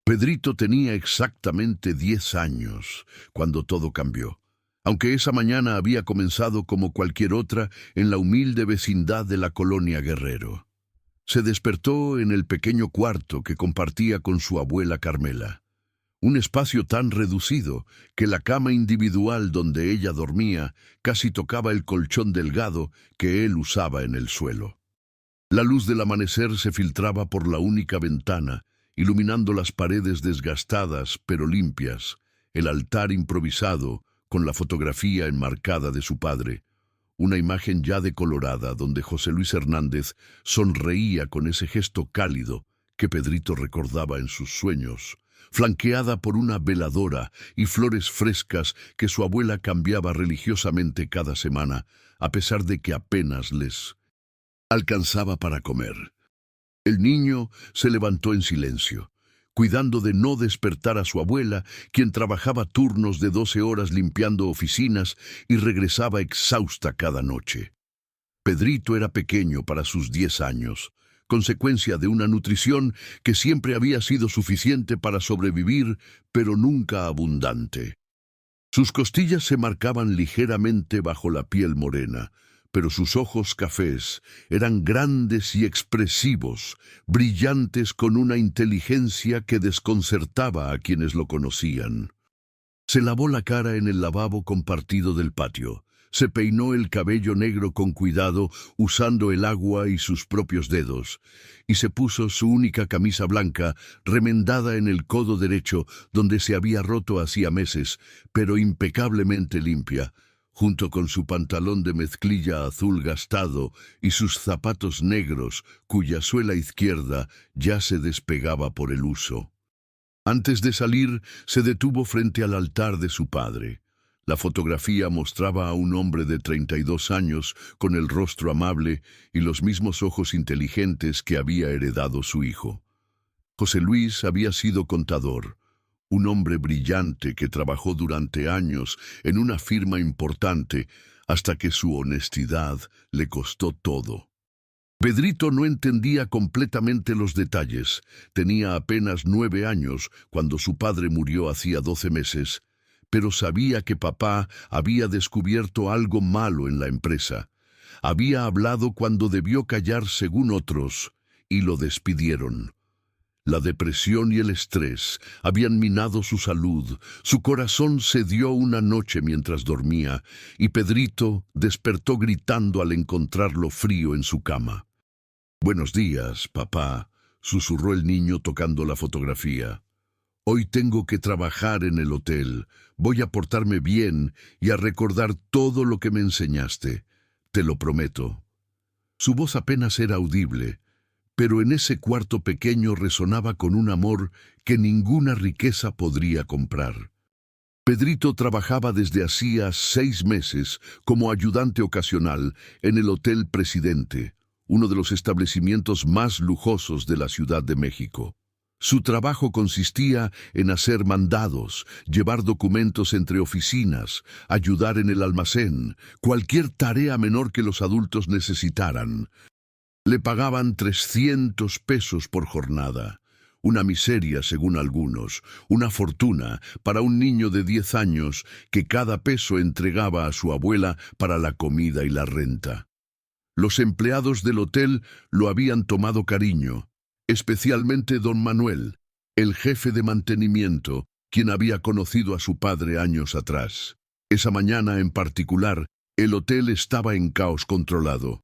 Pedrito tenía exactamente 10 años cuando todo cambió, aunque esa mañana había comenzado como cualquier otra en la humilde vecindad de la colonia Guerrero. Se despertó en el pequeño cuarto que compartía con su abuela Carmela, un espacio tan reducido que la cama individual donde ella dormía casi tocaba el colchón delgado que él usaba en el suelo. La luz del amanecer se filtraba por la única ventana, iluminando las paredes desgastadas pero limpias, el altar improvisado con la fotografía enmarcada de su padre, una imagen ya decolorada donde José Luis Hernández sonreía con ese gesto cálido que Pedrito recordaba en sus sueños, flanqueada por una veladora y flores frescas que su abuela cambiaba religiosamente cada semana, a pesar de que apenas les alcanzaba para comer. El niño se levantó en silencio, cuidando de no despertar a su abuela, quien trabajaba turnos de 12 horas limpiando oficinas y regresaba exhausta cada noche. Pedrito era pequeño para sus 10 años, consecuencia de una nutrición que siempre había sido suficiente para sobrevivir, pero nunca abundante. Sus costillas se marcaban ligeramente bajo la piel morena, pero sus ojos cafés eran grandes y expresivos, brillantes con una inteligencia que desconcertaba a quienes lo conocían. Se lavó la cara en el lavabo compartido del patio. Se peinó el cabello negro con cuidado, usando el agua y sus propios dedos, y se puso su única camisa blanca, remendada en el codo derecho, donde se había roto hacía meses, pero impecablemente limpia, junto con su pantalón de mezclilla azul gastado y sus zapatos negros, cuya suela izquierda ya se despegaba por el uso. Antes de salir, se detuvo frente al altar de su padre. La fotografía mostraba a un hombre de 32 años con el rostro amable y los mismos ojos inteligentes que había heredado su hijo. José Luis había sido contador, un hombre brillante que trabajó durante años en una firma importante hasta que su honestidad le costó todo. Pedrito no entendía completamente los detalles. Tenía apenas 9 años cuando su padre murió hacía 12 meses, pero sabía que papá había descubierto algo malo en la empresa. Había hablado cuando debió callar según otros, y lo despidieron. La depresión y el estrés habían minado su salud, su corazón cedió una noche mientras dormía, y Pedrito despertó gritando al encontrarlo frío en su cama. «Buenos días, papá», susurró el niño tocando la fotografía. «Hoy tengo que trabajar en el hotel. Voy a portarme bien y a recordar todo lo que me enseñaste. Te lo prometo». Su voz apenas era audible, pero en ese cuarto pequeño resonaba con un amor que ninguna riqueza podría comprar. Pedrito trabajaba desde hacía 6 meses como ayudante ocasional en el Hotel Presidente, uno de los establecimientos más lujosos de la Ciudad de México. Su trabajo consistía en hacer mandados, llevar documentos entre oficinas, ayudar en el almacén, cualquier tarea menor que los adultos necesitaran. Le pagaban 300 pesos por jornada, una miseria según algunos, una fortuna para un niño de 10 años que cada peso entregaba a su abuela para la comida y la renta. Los empleados del hotel lo habían tomado cariño, especialmente don Manuel, el jefe de mantenimiento, quien había conocido a su padre años atrás. Esa mañana en particular, el hotel estaba en caos controlado.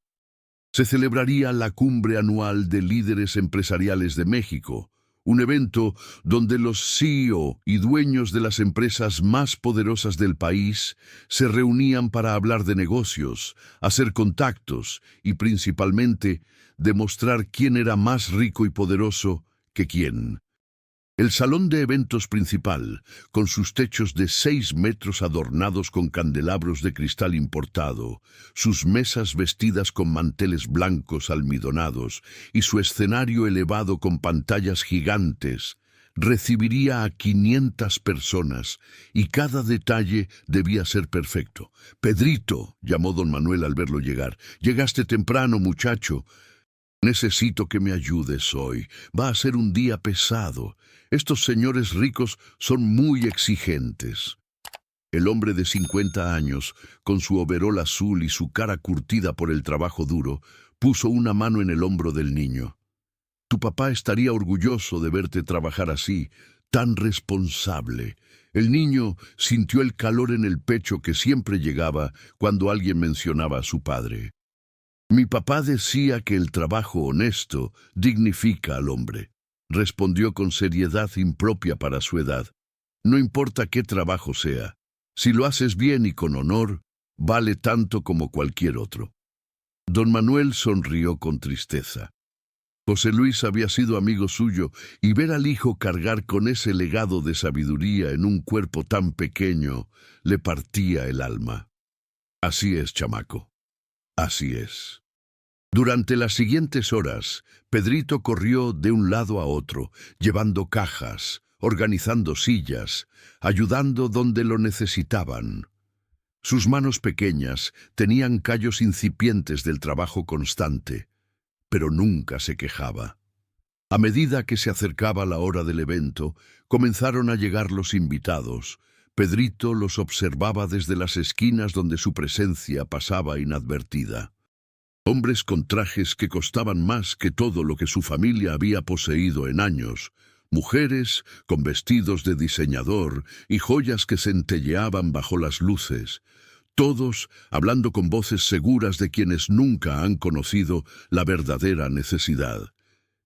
Se celebraría la cumbre anual de líderes empresariales de México, un evento donde los CEO y dueños de las empresas más poderosas del país se reunían para hablar de negocios, hacer contactos y principalmente demostrar quién era más rico y poderoso que quién. El salón de eventos principal, con sus techos de 6 metros adornados con candelabros de cristal importado, sus mesas vestidas con manteles blancos almidonados y su escenario elevado con pantallas gigantes, recibiría a 500 personas y cada detalle debía ser perfecto. «Pedrito», llamó don Manuel al verlo llegar, «llegaste temprano, muchacho». Necesito que me ayudes hoy. Va a ser un día pesado. Estos señores ricos son muy exigentes. El hombre de 50 años, con su overol azul y su cara curtida por el trabajo duro, puso una mano en el hombro del niño. Tu papá estaría orgulloso de verte trabajar así, tan responsable. El niño sintió el calor en el pecho que siempre llegaba cuando alguien mencionaba a su padre. Mi papá decía que el trabajo honesto dignifica al hombre. Respondió con seriedad impropia para su edad. No importa qué trabajo sea, si lo haces bien y con honor, vale tanto como cualquier otro. Don Manuel sonrió con tristeza. José Luis había sido amigo suyo y ver al hijo cargar con ese legado de sabiduría en un cuerpo tan pequeño le partía el alma. Así es, chamaco. Así es. Durante las siguientes horas, Pedrito corrió de un lado a otro, llevando cajas, organizando sillas, ayudando donde lo necesitaban. Sus manos pequeñas tenían callos incipientes del trabajo constante, pero nunca se quejaba. A medida que se acercaba la hora del evento, comenzaron a llegar los invitados. Pedrito los observaba desde las esquinas donde su presencia pasaba inadvertida. Hombres con trajes que costaban más que todo lo que su familia había poseído en años, mujeres con vestidos de diseñador y joyas que centelleaban bajo las luces, todos hablando con voces seguras de quienes nunca han conocido la verdadera necesidad.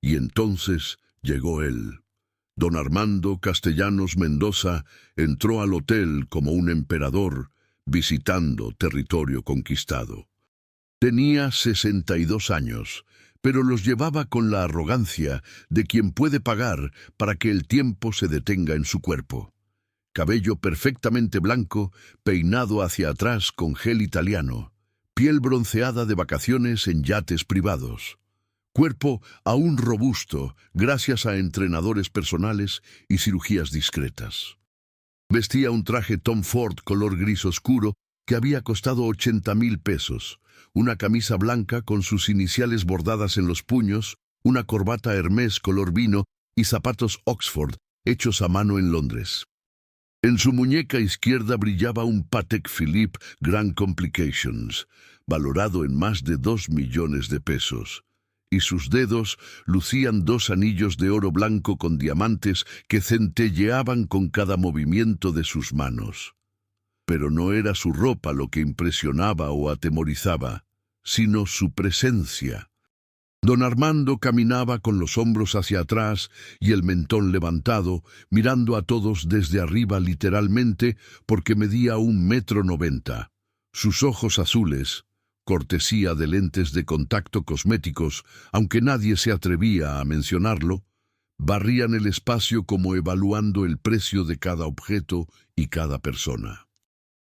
Y entonces llegó él. Don Armando Castellanos Mendoza entró al hotel como un emperador, visitando territorio conquistado. Tenía 62 años, pero los llevaba con la arrogancia de quien puede pagar para que el tiempo se detenga en su cuerpo. Cabello perfectamente blanco, peinado hacia atrás con gel italiano, piel bronceada de vacaciones en yates privados. Cuerpo aún robusto gracias a entrenadores personales y cirugías discretas. Vestía un traje Tom Ford color gris oscuro que había costado 80,000 pesos, una camisa blanca con sus iniciales bordadas en los puños, una corbata Hermès color vino y zapatos Oxford hechos a mano en Londres. En su muñeca izquierda brillaba un Patek Philippe Grand Complications, valorado en más de 2 millones de pesos, y sus dedos lucían 2 anillos de oro blanco con diamantes que centelleaban con cada movimiento de sus manos. Pero no era su ropa lo que impresionaba o atemorizaba, sino su presencia. Don Armando caminaba con los hombros hacia atrás y el mentón levantado, mirando a todos desde arriba literalmente porque medía 1,90 m. Sus ojos azules, cortesía de lentes de contacto cosméticos, aunque nadie se atrevía a mencionarlo, barrían el espacio como evaluando el precio de cada objeto y cada persona.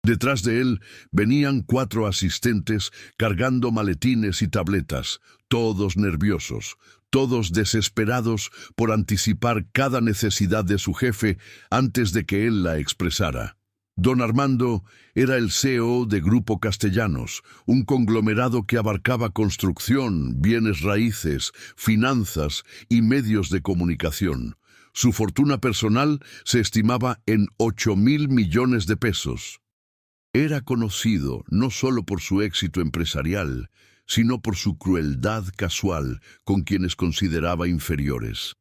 Detrás de él venían 4 asistentes cargando maletines y tabletas, todos nerviosos, todos desesperados por anticipar cada necesidad de su jefe antes de que él la expresara. Don Armando era el CEO de Grupo Castellanos, un conglomerado que abarcaba construcción, bienes raíces, finanzas y medios de comunicación. Su fortuna personal se estimaba en 8,000 millones de pesos. Era conocido no solo por su éxito empresarial, sino por su crueldad casual con quienes consideraba inferiores.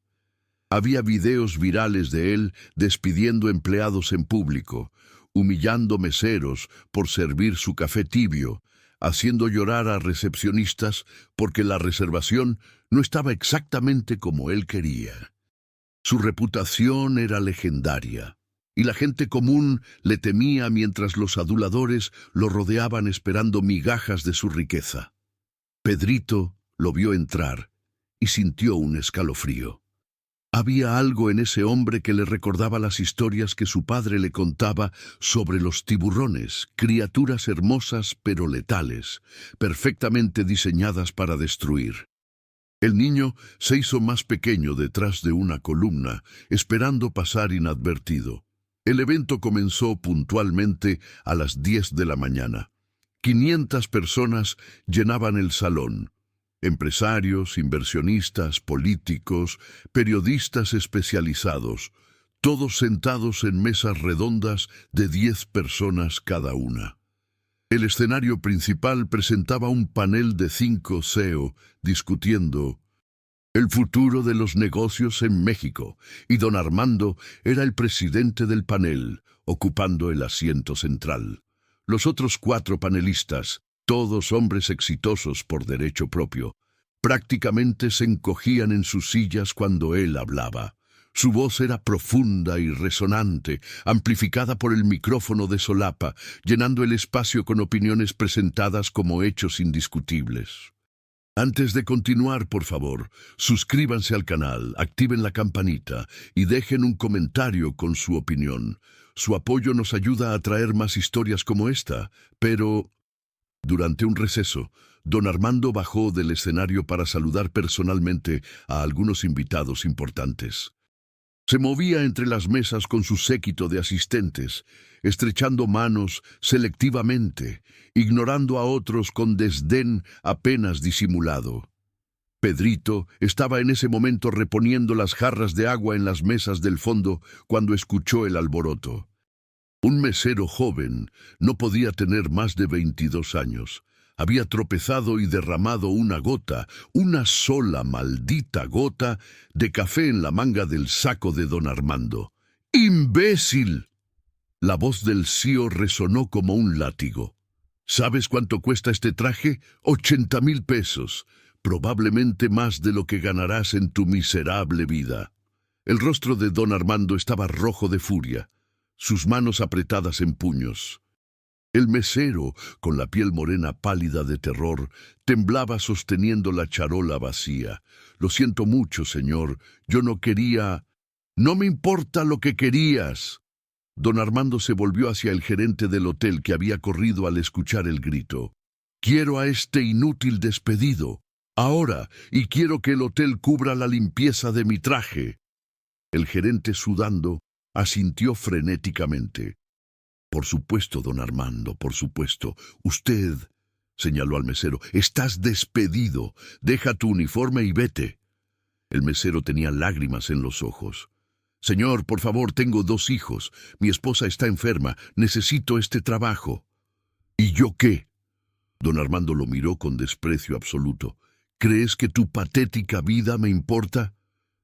Había videos virales de él despidiendo empleados en público, humillando meseros por servir su café tibio, haciendo llorar a recepcionistas porque la reservación no estaba exactamente como él quería. Su reputación era legendaria, y la gente común le temía mientras los aduladores lo rodeaban esperando migajas de su riqueza. Pedrito lo vio entrar y sintió un escalofrío. Había algo en ese hombre que le recordaba las historias que su padre le contaba sobre los tiburones, criaturas hermosas pero letales, perfectamente diseñadas para destruir. El niño se hizo más pequeño detrás de una columna, esperando pasar inadvertido. El evento comenzó puntualmente a las 10 de la mañana. 500 personas llenaban el salón. Empresarios, inversionistas, políticos, periodistas especializados, todos sentados en mesas redondas de 10 personas cada una. El escenario principal presentaba un panel de 5 CEO discutiendo el futuro de los negocios en México, y don Armando era el presidente del panel, ocupando el asiento central. Los otros 4 panelistas, todos hombres exitosos por derecho propio, prácticamente se encogían en sus sillas cuando él hablaba. Su voz era profunda y resonante, amplificada por el micrófono de solapa, llenando el espacio con opiniones presentadas como hechos indiscutibles. Antes de continuar, por favor, suscríbanse al canal, activen la campanita y dejen un comentario con su opinión. Su apoyo nos ayuda a traer más historias como esta, pero durante un receso, don Armando bajó del escenario para saludar personalmente a algunos invitados importantes. Se movía entre las mesas con su séquito de asistentes, estrechando manos selectivamente, ignorando a otros con desdén apenas disimulado. Pedrito estaba en ese momento reponiendo las jarras de agua en las mesas del fondo cuando escuchó el alboroto. Un mesero joven, no podía tener más de 22 años. Había tropezado y derramado una gota, una sola maldita gota, de café en la manga del saco de don Armando. ¡Imbécil! La voz del CEO resonó como un látigo. ¿Sabes cuánto cuesta este traje? 80,000 pesos. Probablemente más de lo que ganarás en tu miserable vida. El rostro de don Armando estaba rojo de furia, sus manos apretadas en puños. El mesero, con la piel morena pálida de terror, temblaba sosteniendo la charola vacía. «Lo siento mucho, señor. Yo no quería...» «No me importa lo que querías». Don Armando se volvió hacia el gerente del hotel que había corrido al escuchar el grito. «Quiero a este inútil despedido. Ahora, y quiero que el hotel cubra la limpieza de mi traje». El gerente, sudando, asintió frenéticamente. «Por supuesto, don Armando, por supuesto. Usted», señaló al mesero, «estás despedido. Deja tu uniforme y vete». El mesero tenía lágrimas en los ojos. «Señor, por favor, tengo 2 hijos. Mi esposa está enferma. Necesito este trabajo». «¿Y yo qué?». Don Armando lo miró con desprecio absoluto. «¿Crees que tu patética vida me importa?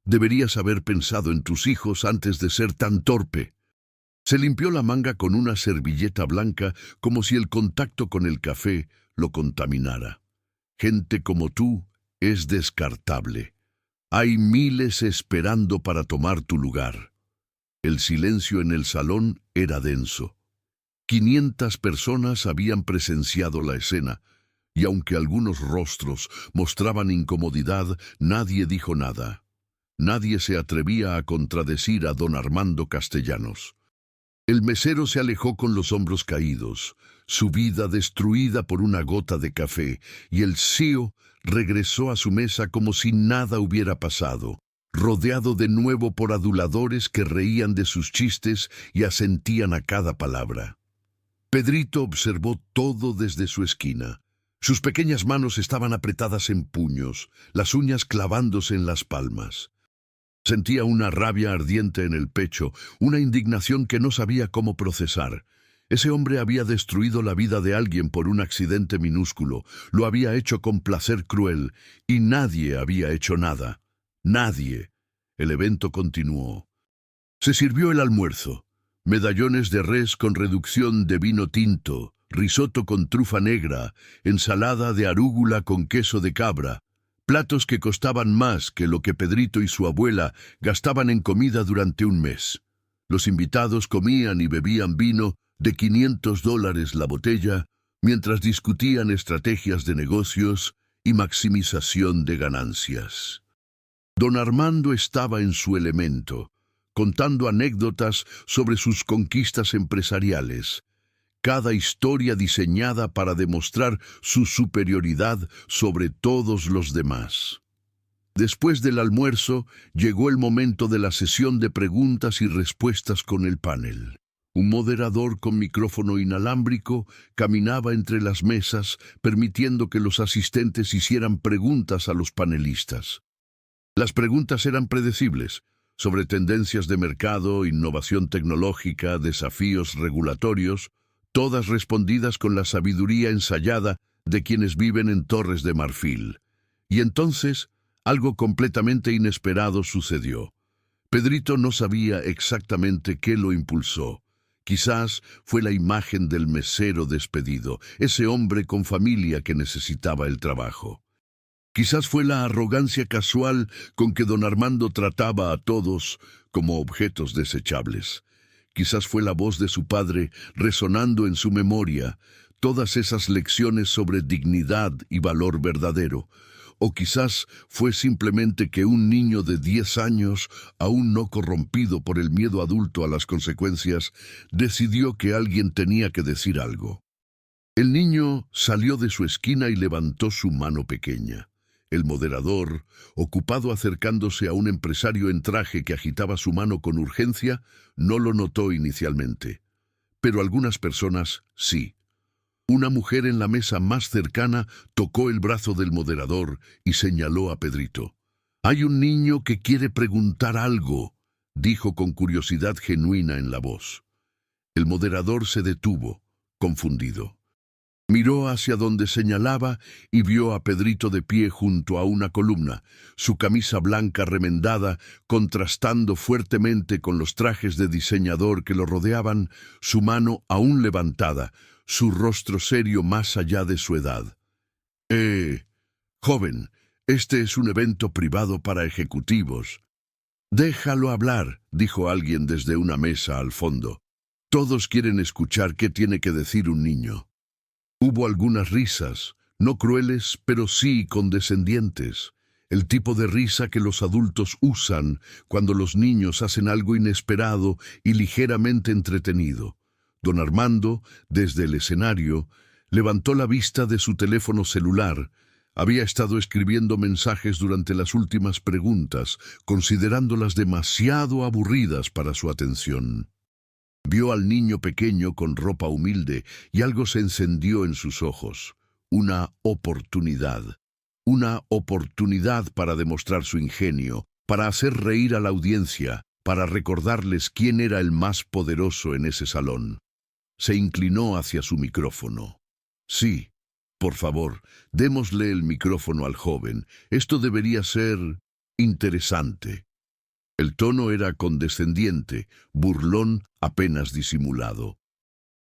Deberías haber pensado en tus hijos antes de ser tan torpe». Se limpió la manga con una servilleta blanca como si el contacto con el café lo contaminara. «Gente como tú es descartable. Hay miles esperando para tomar tu lugar». El silencio en el salón era denso. 500 personas habían presenciado la escena, y aunque algunos rostros mostraban incomodidad, nadie dijo nada. Nadie se atrevía a contradecir a don Armando Castellanos. El mesero se alejó con los hombros caídos, su vida destruida por una gota de café, y el CEO regresó a su mesa como si nada hubiera pasado, rodeado de nuevo por aduladores que reían de sus chistes y asentían a cada palabra. Pedrito observó todo desde su esquina. Sus pequeñas manos estaban apretadas en puños, las uñas clavándose en las palmas. Sentía una rabia ardiente en el pecho, una indignación que no sabía cómo procesar. Ese hombre había destruido la vida de alguien por un accidente minúsculo, lo había hecho con placer cruel, y nadie había hecho nada. Nadie. El evento continuó. Se sirvió el almuerzo. Medallones de res con reducción de vino tinto, risotto con trufa negra, ensalada de arúgula con queso de cabra, platos que costaban más que lo que Pedrito y su abuela gastaban en comida durante un mes. Los invitados comían y bebían vino de $500 la botella, mientras discutían estrategias de negocios y maximización de ganancias. Don Armando estaba en su elemento, contando anécdotas sobre sus conquistas empresariales, cada historia diseñada para demostrar su superioridad sobre todos los demás. Después del almuerzo, llegó el momento de la sesión de preguntas y respuestas con el panel. Un moderador con micrófono inalámbrico caminaba entre las mesas, permitiendo que los asistentes hicieran preguntas a los panelistas. Las preguntas eran predecibles, sobre tendencias de mercado, innovación tecnológica, desafíos regulatorios, todas respondidas con la sabiduría ensayada de quienes viven en Torres de Marfil. Y entonces, algo completamente inesperado sucedió. Pedrito no sabía exactamente qué lo impulsó. Quizás fue la imagen del mesero despedido, ese hombre con familia que necesitaba el trabajo. Quizás fue la arrogancia casual con que don Armando trataba a todos como objetos desechables. Quizás fue la voz de su padre resonando en su memoria, todas esas lecciones sobre dignidad y valor verdadero. O quizás fue simplemente que un niño de 10 años, aún no corrompido por el miedo adulto a las consecuencias, decidió que alguien tenía que decir algo. El niño salió de su esquina y levantó su mano pequeña. El moderador, ocupado acercándose a un empresario en traje que agitaba su mano con urgencia, no lo notó inicialmente. Pero algunas personas sí. Una mujer en la mesa más cercana tocó el brazo del moderador y señaló a Pedrito. «Hay un niño que quiere preguntar algo», dijo con curiosidad genuina en la voz. El moderador se detuvo, confundido. Miró hacia donde señalaba y vio a Pedrito de pie junto a una columna, su camisa blanca remendada, contrastando fuertemente con los trajes de diseñador que lo rodeaban, su mano aún levantada, su rostro serio más allá de su edad. Joven, este es un evento privado para ejecutivos». «Déjalo hablar», dijo alguien desde una mesa al fondo. «Todos quieren escuchar qué tiene que decir un niño». Hubo algunas risas, no crueles, pero sí condescendientes. El tipo de risa que los adultos usan cuando los niños hacen algo inesperado y ligeramente entretenido. Don Armando, desde el escenario, levantó la vista de su teléfono celular. Había estado escribiendo mensajes durante las últimas preguntas, considerándolas demasiado aburridas para su atención. Vio al niño pequeño con ropa humilde y algo se encendió en sus ojos. Una oportunidad. Una oportunidad para demostrar su ingenio, para hacer reír a la audiencia, para recordarles quién era el más poderoso en ese salón. Se inclinó hacia su micrófono. «Sí, por favor, démosle el micrófono al joven. Esto debería ser interesante». El tono era condescendiente, burlón apenas disimulado.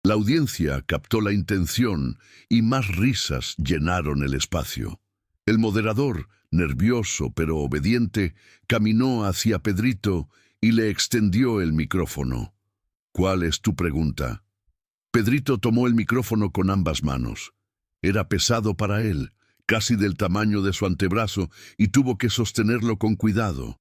La audiencia captó la intención y más risas llenaron el espacio. El moderador, nervioso pero obediente, caminó hacia Pedrito y le extendió el micrófono. «¿Cuál es tu pregunta?» Pedrito tomó el micrófono con ambas manos. Era pesado para él, casi del tamaño de su antebrazo, y tuvo que sostenerlo con cuidado.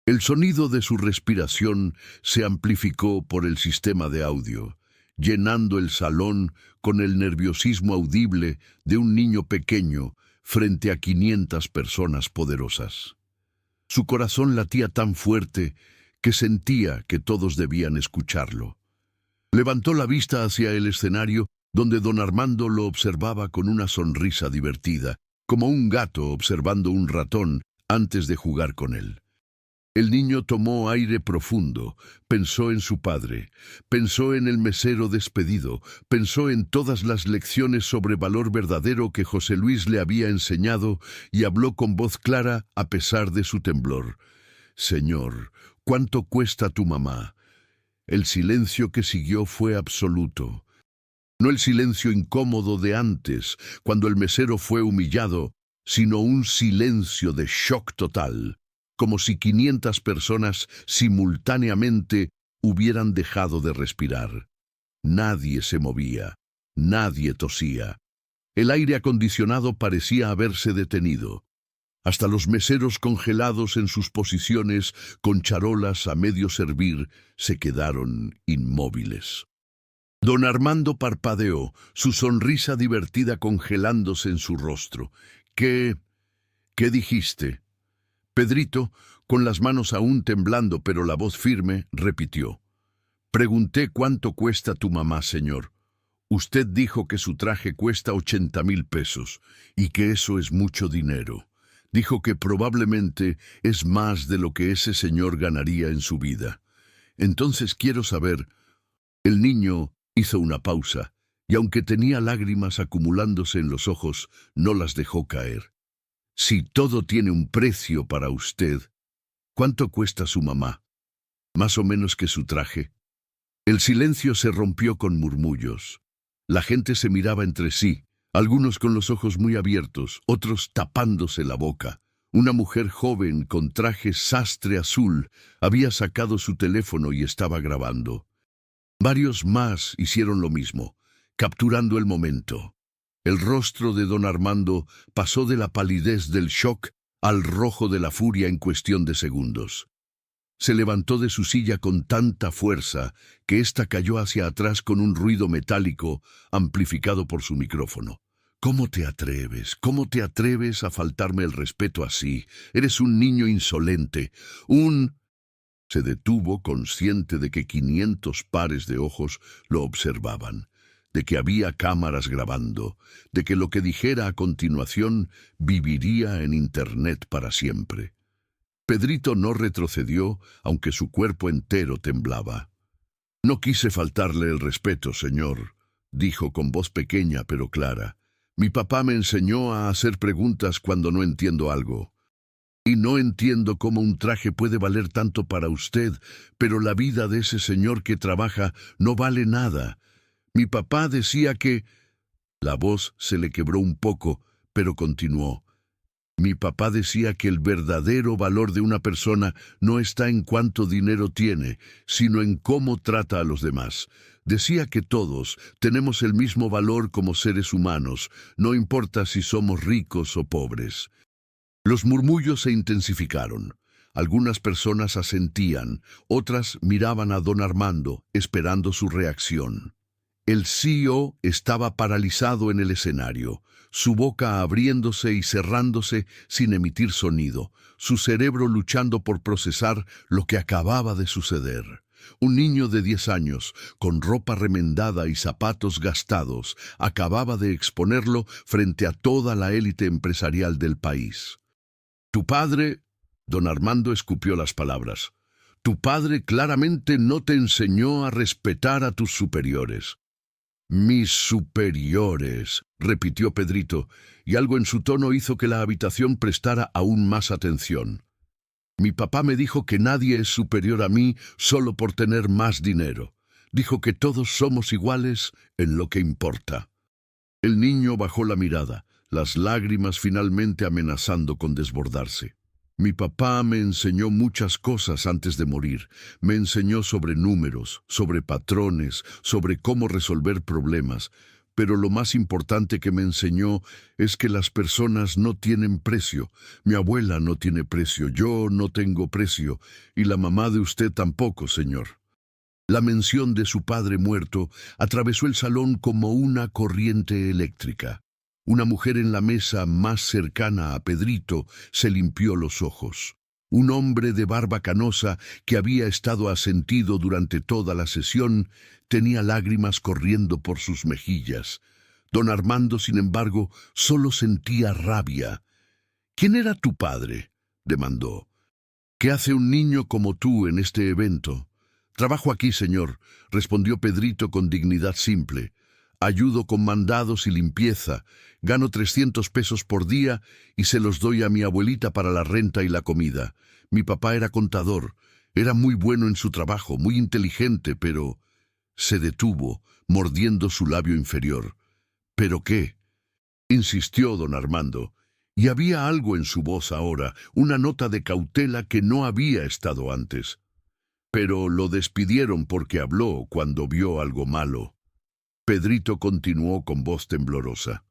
El sonido de su respiración se amplificó por el sistema de audio, llenando el salón con el nerviosismo audible de un niño pequeño frente a 500 personas poderosas. Su corazón latía tan fuerte que sentía que todos debían escucharlo. Levantó la vista hacia el escenario, donde don Armando lo observaba con una sonrisa divertida, como un gato observando un ratón antes de jugar con él. El niño tomó aire profundo, pensó en su padre, pensó en el mesero despedido, pensó en todas las lecciones sobre valor verdadero que José Luis le había enseñado y habló con voz clara a pesar de su temblor. «Señor, ¿cuánto cuesta tu mamá?» El silencio que siguió fue absoluto. No el silencio incómodo de antes, cuando el mesero fue humillado, sino un silencio de shock total, como si 500 personas simultáneamente hubieran dejado de respirar. Nadie se movía, nadie tosía. El aire acondicionado parecía haberse detenido. Hasta los meseros congelados en sus posiciones, con charolas a medio servir, se quedaron inmóviles. Don Armando parpadeó, su sonrisa divertida congelándose en su rostro. ¿Qué dijiste?» Pedrito, con las manos aún temblando pero la voz firme, repitió. Pregunté cuánto cuesta tu mamá, señor. Usted dijo que su traje cuesta 80,000 pesos y que eso es mucho dinero. Dijo que probablemente es más de lo que ese señor ganaría en su vida. Entonces quiero saber. El niño hizo una pausa y aunque tenía lágrimas acumulándose en los ojos, no las dejó caer. Si todo tiene un precio para usted, ¿cuánto cuesta su mamá? ¿Más o menos que su traje? El silencio se rompió con murmullos. La gente se miraba entre sí, algunos con los ojos muy abiertos, otros tapándose la boca. Una mujer joven con traje sastre azul había sacado su teléfono y estaba grabando. Varios más hicieron lo mismo, capturando el momento. El rostro de don Armando pasó de la palidez del shock al rojo de la furia en cuestión de segundos. Se levantó de su silla con tanta fuerza que ésta cayó hacia atrás con un ruido metálico amplificado por su micrófono. ¿Cómo te atreves? ¿Cómo te atreves a faltarme el respeto así? Eres un niño insolente, Se detuvo consciente de que 500 pares de ojos lo observaban, de que había cámaras grabando, de que lo que dijera a continuación viviría en Internet para siempre. Pedrito no retrocedió, aunque su cuerpo entero temblaba. «No quise faltarle el respeto, señor», dijo con voz pequeña pero clara. «Mi papá me enseñó a hacer preguntas cuando no entiendo algo. Y no entiendo cómo un traje puede valer tanto para usted, pero la vida de ese señor que trabaja no vale nada. Mi papá decía que...» La voz se le quebró un poco, pero continuó. «Mi papá decía que el verdadero valor de una persona no está en cuánto dinero tiene, sino en cómo trata a los demás. Decía que todos tenemos el mismo valor como seres humanos, no importa si somos ricos o pobres». Los murmullos se intensificaron. Algunas personas asentían, otras miraban a don Armando, esperando su reacción. El CEO estaba paralizado en el escenario, su boca abriéndose y cerrándose sin emitir sonido, su cerebro luchando por procesar lo que acababa de suceder. Un niño de 10 años, con ropa remendada y zapatos gastados, acababa de exponerlo frente a toda la élite empresarial del país. «Tu padre...» Don Armando escupió las palabras. «Tu padre claramente no te enseñó a respetar a tus superiores». «Mis superiores», repitió Pedrito, y algo en su tono hizo que la habitación prestara aún más atención. «Mi papá me dijo que nadie es superior a mí solo por tener más dinero. Dijo que todos somos iguales en lo que importa». El niño bajó la mirada, las lágrimas finalmente amenazando con desbordarse. «Mi papá me enseñó muchas cosas antes de morir. Me enseñó sobre números, sobre patrones, sobre cómo resolver problemas. Pero lo más importante que me enseñó es que las personas no tienen precio. Mi abuela no tiene precio, yo no tengo precio, y la mamá de usted tampoco, señor». La mención de su padre muerto atravesó el salón como una corriente eléctrica. Una mujer en la mesa más cercana a Pedrito se limpió los ojos. Un hombre de barba canosa que había estado asentido durante toda la sesión tenía lágrimas corriendo por sus mejillas. Don Armando, sin embargo, solo sentía rabia. «¿Quién era tu padre?», demandó. «¿Qué hace un niño como tú en este evento?» «Trabajo aquí, señor», respondió Pedrito con dignidad simple. «Ayudo con mandados y limpieza. Gano 300 pesos por día y se los doy a mi abuelita para la renta y la comida. Mi papá era contador. Era muy bueno en su trabajo, muy inteligente, pero...» Se detuvo, mordiendo su labio inferior. «¿Pero qué?», insistió don Armando, y había algo en su voz ahora, una nota de cautela que no había estado antes. «Pero lo despidieron porque habló cuando vio algo malo». Pedrito continuó con voz temblorosa.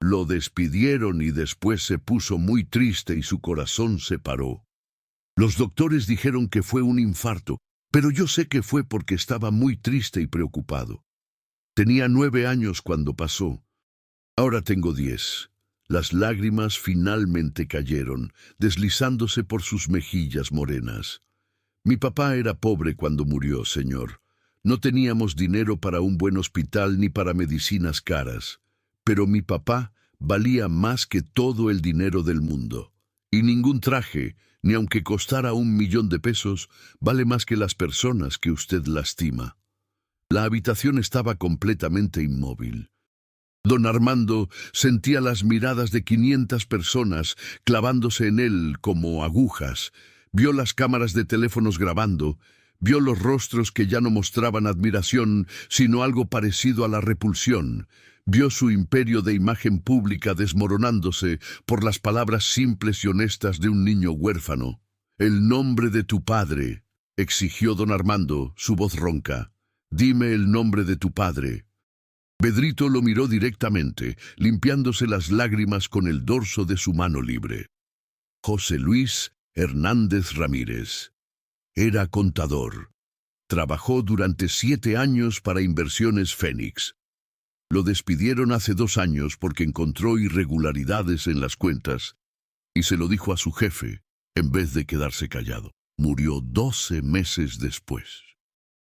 «Lo despidieron y después se puso muy triste y su corazón se paró. Los doctores dijeron que fue un infarto, pero yo sé que fue porque estaba muy triste y preocupado. Tenía 9 años cuando pasó. Ahora tengo 10. Las lágrimas finalmente cayeron, deslizándose por sus mejillas morenas. «Mi papá era pobre cuando murió, señor. No teníamos dinero para un buen hospital ni para medicinas caras, pero mi papá valía más que todo el dinero del mundo. Y ningún traje, ni aunque costara 1 millón de pesos, vale más que las personas que usted lastima. La habitación estaba completamente inmóvil. Don Armando sentía las miradas de 500 personas clavándose en él como agujas. Vio las cámaras de teléfonos grabando, vio los rostros que ya no mostraban admiración, sino algo parecido a la repulsión. Vio su imperio de imagen pública desmoronándose por las palabras simples y honestas de un niño huérfano. «El nombre de tu padre», exigió don Armando, su voz ronca. «Dime el nombre de tu padre». Pedrito lo miró directamente, limpiándose las lágrimas con el dorso de su mano libre. José Luis Hernández Ramírez. Era contador. Trabajó durante 7 años para Inversiones Fénix. Lo despidieron hace 2 años porque encontró irregularidades en las cuentas y se lo dijo a su jefe, en vez de quedarse callado. Murió 12 meses después.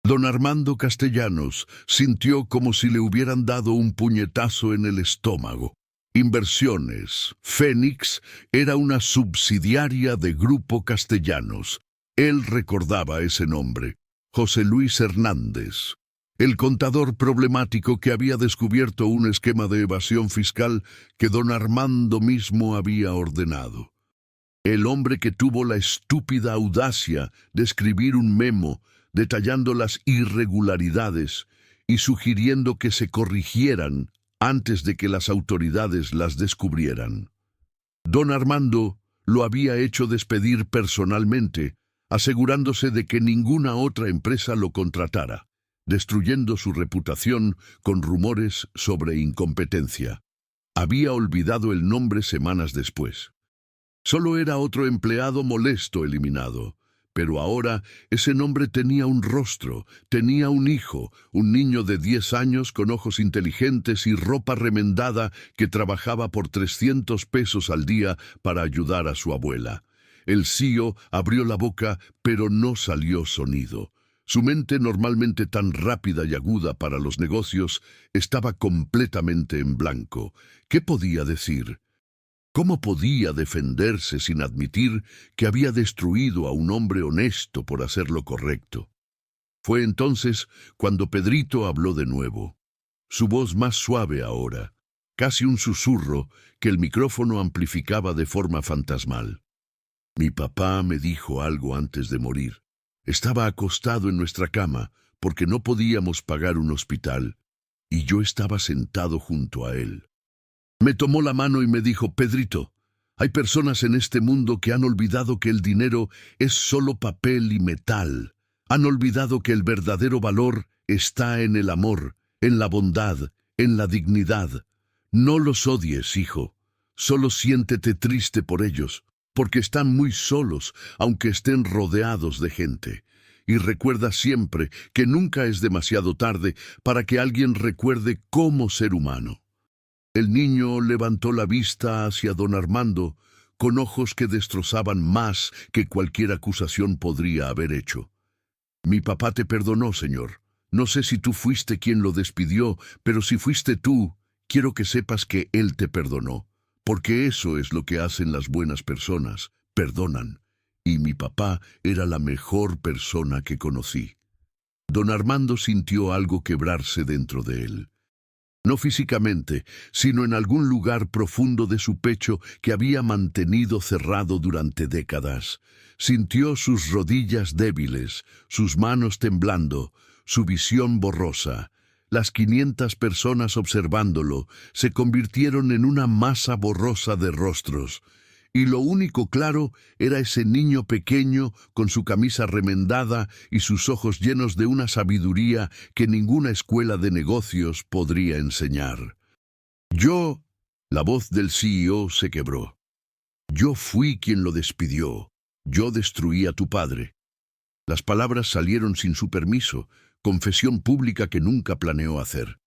Don Armando Castellanos sintió como si le hubieran dado un puñetazo en el estómago. Inversiones Fénix era una subsidiaria de Grupo Castellanos. Él recordaba ese nombre, José Luis Hernández, el contador problemático que había descubierto un esquema de evasión fiscal que don Armando mismo había ordenado. El hombre que tuvo la estúpida audacia de escribir un memo detallando las irregularidades y sugiriendo que se corrigieran antes de que las autoridades las descubrieran. Don Armando lo había hecho despedir personalmente, asegurándose de que ninguna otra empresa lo contratara, destruyendo su reputación con rumores sobre incompetencia. Había olvidado el nombre semanas después. Solo era otro empleado molesto eliminado. Pero ahora ese nombre tenía un rostro, tenía un hijo, un niño de 10 años con ojos inteligentes y ropa remendada que trabajaba por 300 pesos al día para ayudar a su abuela. El CEO abrió la boca, pero no salió sonido. Su mente, normalmente tan rápida y aguda para los negocios, estaba completamente en blanco. ¿Qué podía decir? ¿Cómo podía defenderse sin admitir que había destruido a un hombre honesto por hacer lo correcto? Fue entonces cuando Pedrito habló de nuevo. Su voz más suave ahora, casi un susurro que el micrófono amplificaba de forma fantasmal. Mi papá me dijo algo antes de morir. Estaba acostado en nuestra cama porque no podíamos pagar un hospital, y yo estaba sentado junto a él. Me tomó la mano y me dijo: «Pedrito, hay personas en este mundo que han olvidado que el dinero es solo papel y metal. Han olvidado que el verdadero valor está en el amor, en la bondad, en la dignidad. No los odies, hijo. Solo siéntete triste por ellos, porque están muy solos, aunque estén rodeados de gente. Y recuerda siempre que nunca es demasiado tarde para que alguien recuerde cómo ser humano». El niño levantó la vista hacia don Armando, con ojos que destrozaban más que cualquier acusación podría haber hecho. «Mi papá te perdonó, señor. No sé si tú fuiste quien lo despidió, pero si fuiste tú, quiero que sepas que él te perdonó, porque eso es lo que hacen las buenas personas, perdonan. Y mi papá era la mejor persona que conocí». Don Armando sintió algo quebrarse dentro de él. No físicamente, sino en algún lugar profundo de su pecho que había mantenido cerrado durante décadas. Sintió sus rodillas débiles, sus manos temblando, su visión borrosa. Las 500 personas observándolo se convirtieron en una masa borrosa de rostros. Y lo único claro era ese niño pequeño con su camisa remendada y sus ojos llenos de una sabiduría que ninguna escuela de negocios podría enseñar. La voz del CEO se quebró. «Yo fui quien lo despidió. Yo destruí a tu padre». Las palabras salieron sin su permiso, confesión pública que nunca planeó hacer.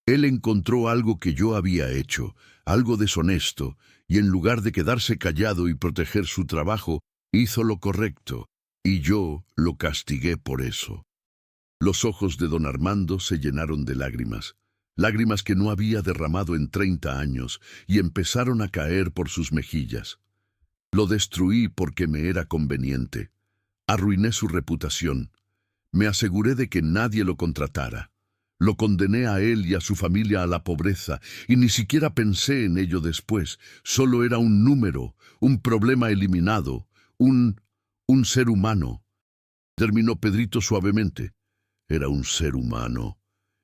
Él encontró algo que yo había hecho, algo deshonesto, y en lugar de quedarse callado y proteger su trabajo, hizo lo correcto, y yo lo castigué por eso. Los ojos de don Armando se llenaron de lágrimas, lágrimas que no había derramado en 30 años, y empezaron a caer por sus mejillas. Lo destruí porque me era conveniente. Arruiné su reputación. Me aseguré de que nadie lo contratara. Lo condené a él y a su familia a la pobreza, y ni siquiera pensé en ello después. Solo era un número, un problema eliminado, un ser humano. Terminó Pedrito suavemente. Era un ser humano,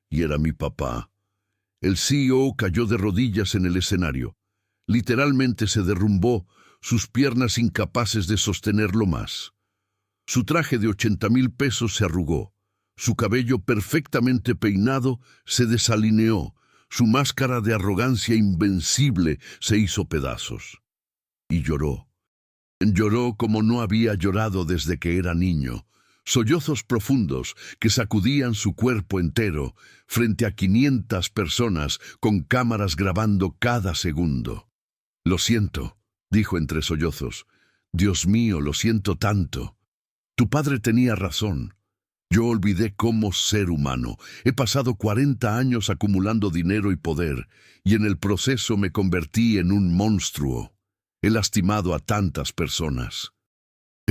y era mi papá. El CEO cayó de rodillas en el escenario. Literalmente se derrumbó, sus piernas incapaces de sostenerlo más. Su traje de 80,000 pesos se arrugó. Su cabello perfectamente peinado se desalineó. Su máscara de arrogancia invencible se hizo pedazos. Y lloró. Lloró como no había llorado desde que era niño. Sollozos profundos que sacudían su cuerpo entero frente a 500 personas con cámaras grabando cada segundo. «Lo siento», dijo entre sollozos. «Dios mío, lo siento tanto. Tu padre tenía razón. Yo olvidé cómo ser humano. He pasado 40 años acumulando dinero y poder, y en el proceso me convertí en un monstruo. He lastimado a tantas personas.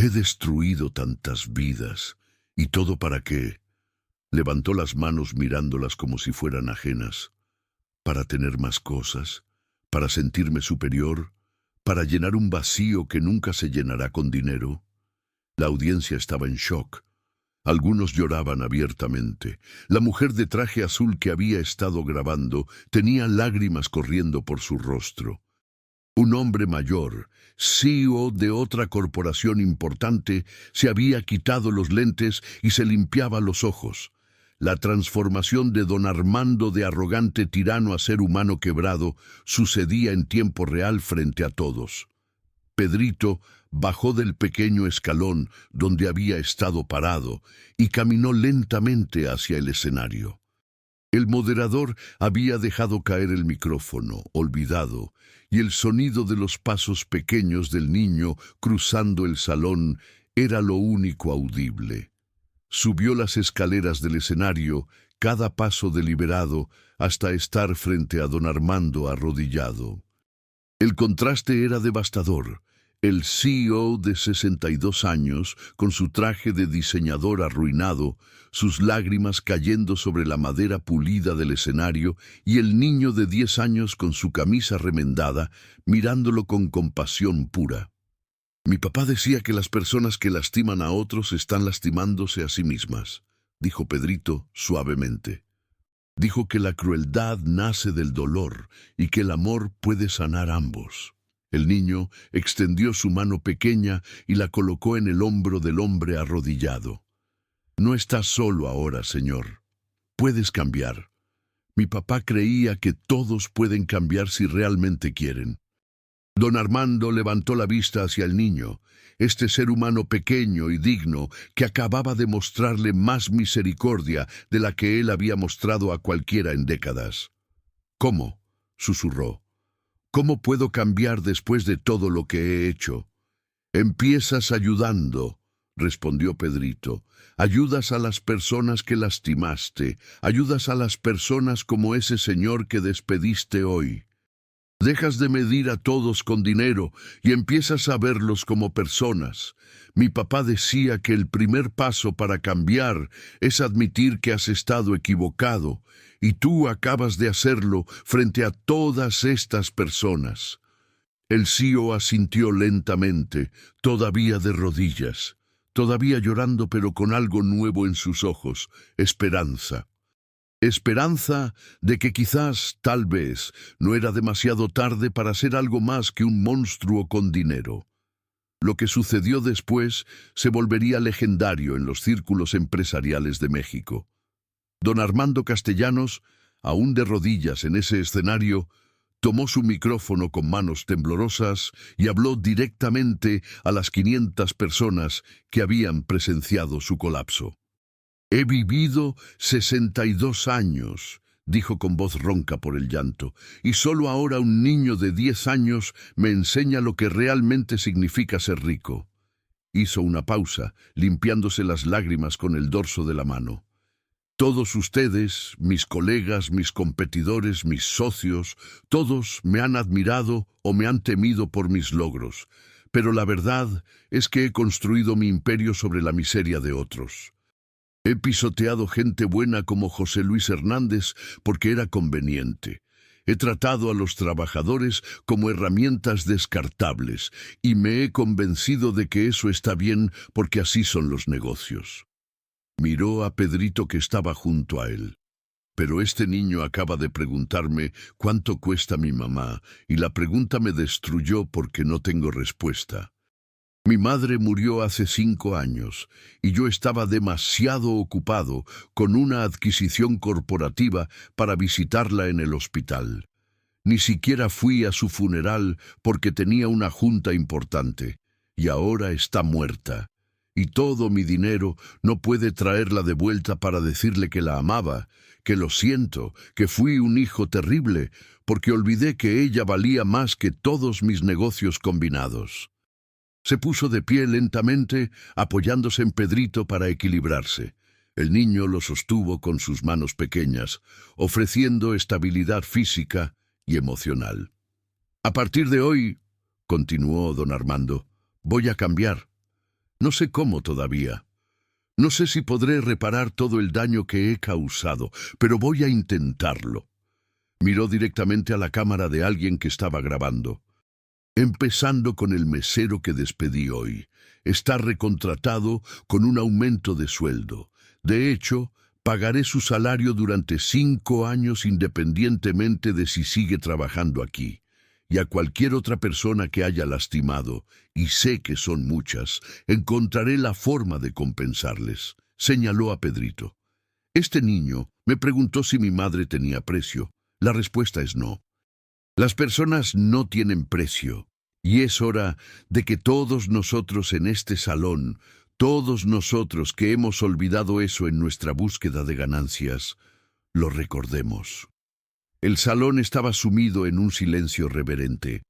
He destruido tantas vidas. ¿Y todo para qué?». Levantó las manos mirándolas como si fueran ajenas. «Para tener más cosas, para sentirme superior, para llenar un vacío que nunca se llenará con dinero». La audiencia estaba en shock. Algunos lloraban abiertamente. La mujer de traje azul que había estado grabando tenía lágrimas corriendo por su rostro. Un hombre mayor, CEO de otra corporación importante, se había quitado los lentes y se limpiaba los ojos. La transformación de don Armando de arrogante tirano a ser humano quebrado sucedía en tiempo real frente a todos. Pedrito bajó del pequeño escalón donde había estado parado y caminó lentamente hacia el escenario. El moderador había dejado caer el micrófono, olvidado, y el sonido de los pasos pequeños del niño cruzando el salón era lo único audible. Subió las escaleras del escenario, cada paso deliberado, hasta estar frente a don Armando arrodillado. El contraste era devastador. El CEO de 62 años, con su traje de diseñador arruinado, sus lágrimas cayendo sobre la madera pulida del escenario, y el niño de 10 años con su camisa remendada, mirándolo con compasión pura. «Mi papá decía que las personas que lastiman a otros están lastimándose a sí mismas», dijo Pedrito suavemente. Dijo que la crueldad nace del dolor y que el amor puede sanar ambos. El niño extendió su mano pequeña y la colocó en el hombro del hombre arrodillado. «No estás solo ahora, señor. Puedes cambiar. Mi papá creía que todos pueden cambiar si realmente quieren». Don Armando levantó la vista hacia el niño, este ser humano pequeño y digno que acababa de mostrarle más misericordia de la que él había mostrado a cualquiera en décadas. «¿Cómo?», susurró. «¿Cómo puedo cambiar después de todo lo que he hecho?». «Empiezas ayudando», respondió Pedrito. «Ayudas a las personas que lastimaste, ayudas a las personas como ese señor que despediste hoy. Dejas de medir a todos con dinero y empiezas a verlos como personas. Mi papá decía que el primer paso para cambiar es admitir que has estado equivocado, y tú acabas de hacerlo frente a todas estas personas». El CEO asintió lentamente, todavía de rodillas, todavía llorando pero con algo nuevo en sus ojos, esperanza. Esperanza de que quizás, tal vez, no era demasiado tarde para ser algo más que un monstruo con dinero. Lo que sucedió después se volvería legendario en los círculos empresariales de México. Don Armando Castellanos, aún de rodillas en ese escenario, tomó su micrófono con manos temblorosas y habló directamente a las 500 personas que habían presenciado su colapso. «He vivido 62 años», dijo con voz ronca por el llanto, «y solo ahora un niño de 10 años me enseña lo que realmente significa ser rico». Hizo una pausa, limpiándose las lágrimas con el dorso de la mano. Todos ustedes, mis colegas, mis competidores, mis socios, todos me han admirado o me han temido por mis logros, pero la verdad es que he construido mi imperio sobre la miseria de otros. He pisoteado gente buena como José Luis Hernández porque era conveniente. He tratado a los trabajadores como herramientas descartables y me he convencido de que eso está bien porque así son los negocios. Miró a Pedrito que estaba junto a él. Pero este niño acaba de preguntarme cuánto cuesta mi mamá, y la pregunta me destruyó porque no tengo respuesta. Mi madre murió hace 5 años, y yo estaba demasiado ocupado con una adquisición corporativa para visitarla en el hospital. Ni siquiera fui a su funeral porque tenía una junta importante, y ahora está muerta. Y todo mi dinero no puede traerla de vuelta para decirle que la amaba, que lo siento, que fui un hijo terrible, porque olvidé que ella valía más que todos mis negocios combinados. Se puso de pie lentamente, apoyándose en Pedrito para equilibrarse. El niño lo sostuvo con sus manos pequeñas, ofreciendo estabilidad física y emocional. A partir de hoy, continuó don Armando, voy a cambiar. No sé cómo todavía. No sé si podré reparar todo el daño que he causado, pero voy a intentarlo. Miró directamente a la cámara de alguien que estaba grabando. Empezando con el mesero que despedí hoy. Está recontratado con un aumento de sueldo. De hecho, pagaré su salario durante 5 años independientemente de si sigue trabajando aquí. Y a cualquier otra persona que haya lastimado, y sé que son muchas, encontraré la forma de compensarles, señaló a Pedrito. Este niño me preguntó si mi madre tenía precio. La respuesta es no. Las personas no tienen precio, y es hora de que todos nosotros en este salón, todos nosotros que hemos olvidado eso en nuestra búsqueda de ganancias, lo recordemos. El salón estaba sumido en un silencio reverente.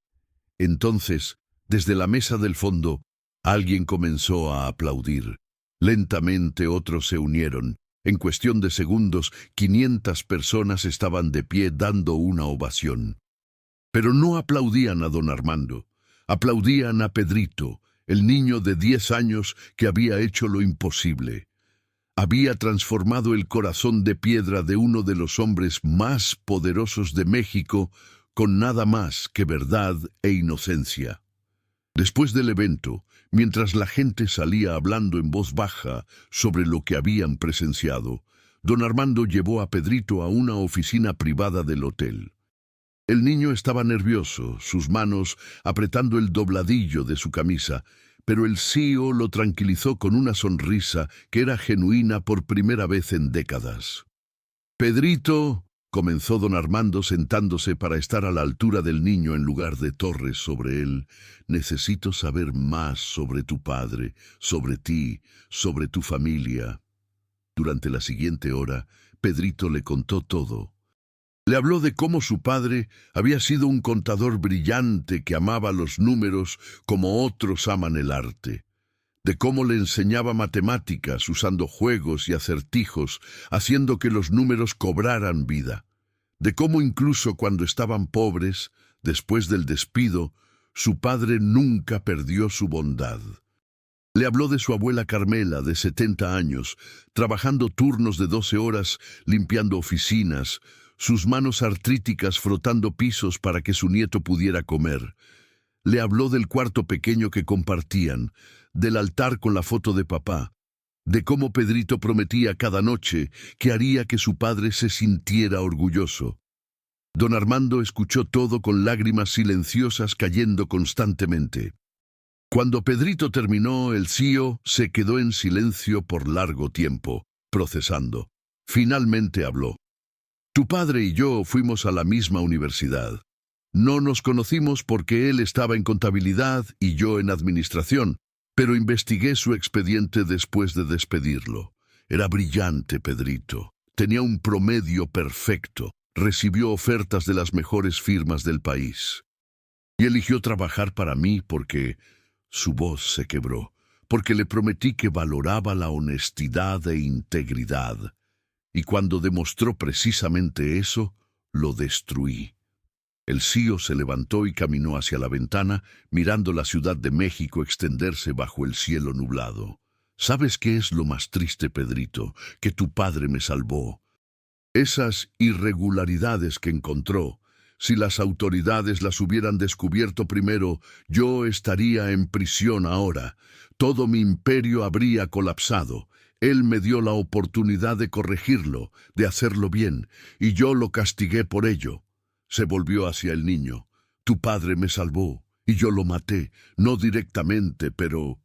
Entonces, desde la mesa del fondo, alguien comenzó a aplaudir. Lentamente otros se unieron. En cuestión de segundos, 500 personas estaban de pie dando una ovación. Pero no aplaudían a don Armando. Aplaudían a Pedrito, el niño de 10 años que había hecho lo imposible. Había transformado el corazón de piedra de uno de los hombres más poderosos de México con nada más que verdad e inocencia. Después del evento, mientras la gente salía hablando en voz baja sobre lo que habían presenciado, don Armando llevó a Pedrito a una oficina privada del hotel. El niño estaba nervioso, sus manos apretando el dobladillo de su camisa, pero el CEO lo tranquilizó con una sonrisa que era genuina por primera vez en décadas. «Pedrito», comenzó don Armando sentándose para estar a la altura del niño en lugar de Torres sobre él, «necesito saber más sobre tu padre, sobre ti, sobre tu familia». Durante la siguiente hora, Pedrito le contó todo. Le habló de cómo su padre había sido un contador brillante que amaba los números como otros aman el arte, de cómo le enseñaba matemáticas usando juegos y acertijos, haciendo que los números cobraran vida, de cómo incluso cuando estaban pobres, después del despido, su padre nunca perdió su bondad. Le habló de su abuela Carmela, de 70 años, trabajando turnos de 12 horas, limpiando oficinas, sus manos artríticas frotando pisos para que su nieto pudiera comer. Le habló del cuarto pequeño que compartían, del altar con la foto de papá, de cómo Pedrito prometía cada noche que haría que su padre se sintiera orgulloso. Don Armando escuchó todo con lágrimas silenciosas cayendo constantemente. Cuando Pedrito terminó, el CEO se quedó en silencio por largo tiempo, procesando. Finalmente habló. Tu padre y yo fuimos a la misma universidad. No nos conocimos porque él estaba en contabilidad y yo en administración, pero investigué su expediente después de despedirlo. Era brillante, Pedrito. Tenía un promedio perfecto. Recibió ofertas de las mejores firmas del país. Y eligió trabajar para mí porque su voz se quebró, porque le prometí que valoraba la honestidad e integridad. Y cuando demostró precisamente eso, lo destruí. El CEO se levantó y caminó hacia la ventana, mirando la Ciudad de México extenderse bajo el cielo nublado. ¿Sabes qué es lo más triste, Pedrito? Que tu padre me salvó. Esas irregularidades que encontró, si las autoridades las hubieran descubierto primero, yo estaría en prisión ahora. Todo mi imperio habría colapsado. Él me dio la oportunidad de corregirlo, de hacerlo bien, y yo lo castigué por ello. Se volvió hacia el niño. Tu padre me salvó, y yo lo maté, no directamente, pero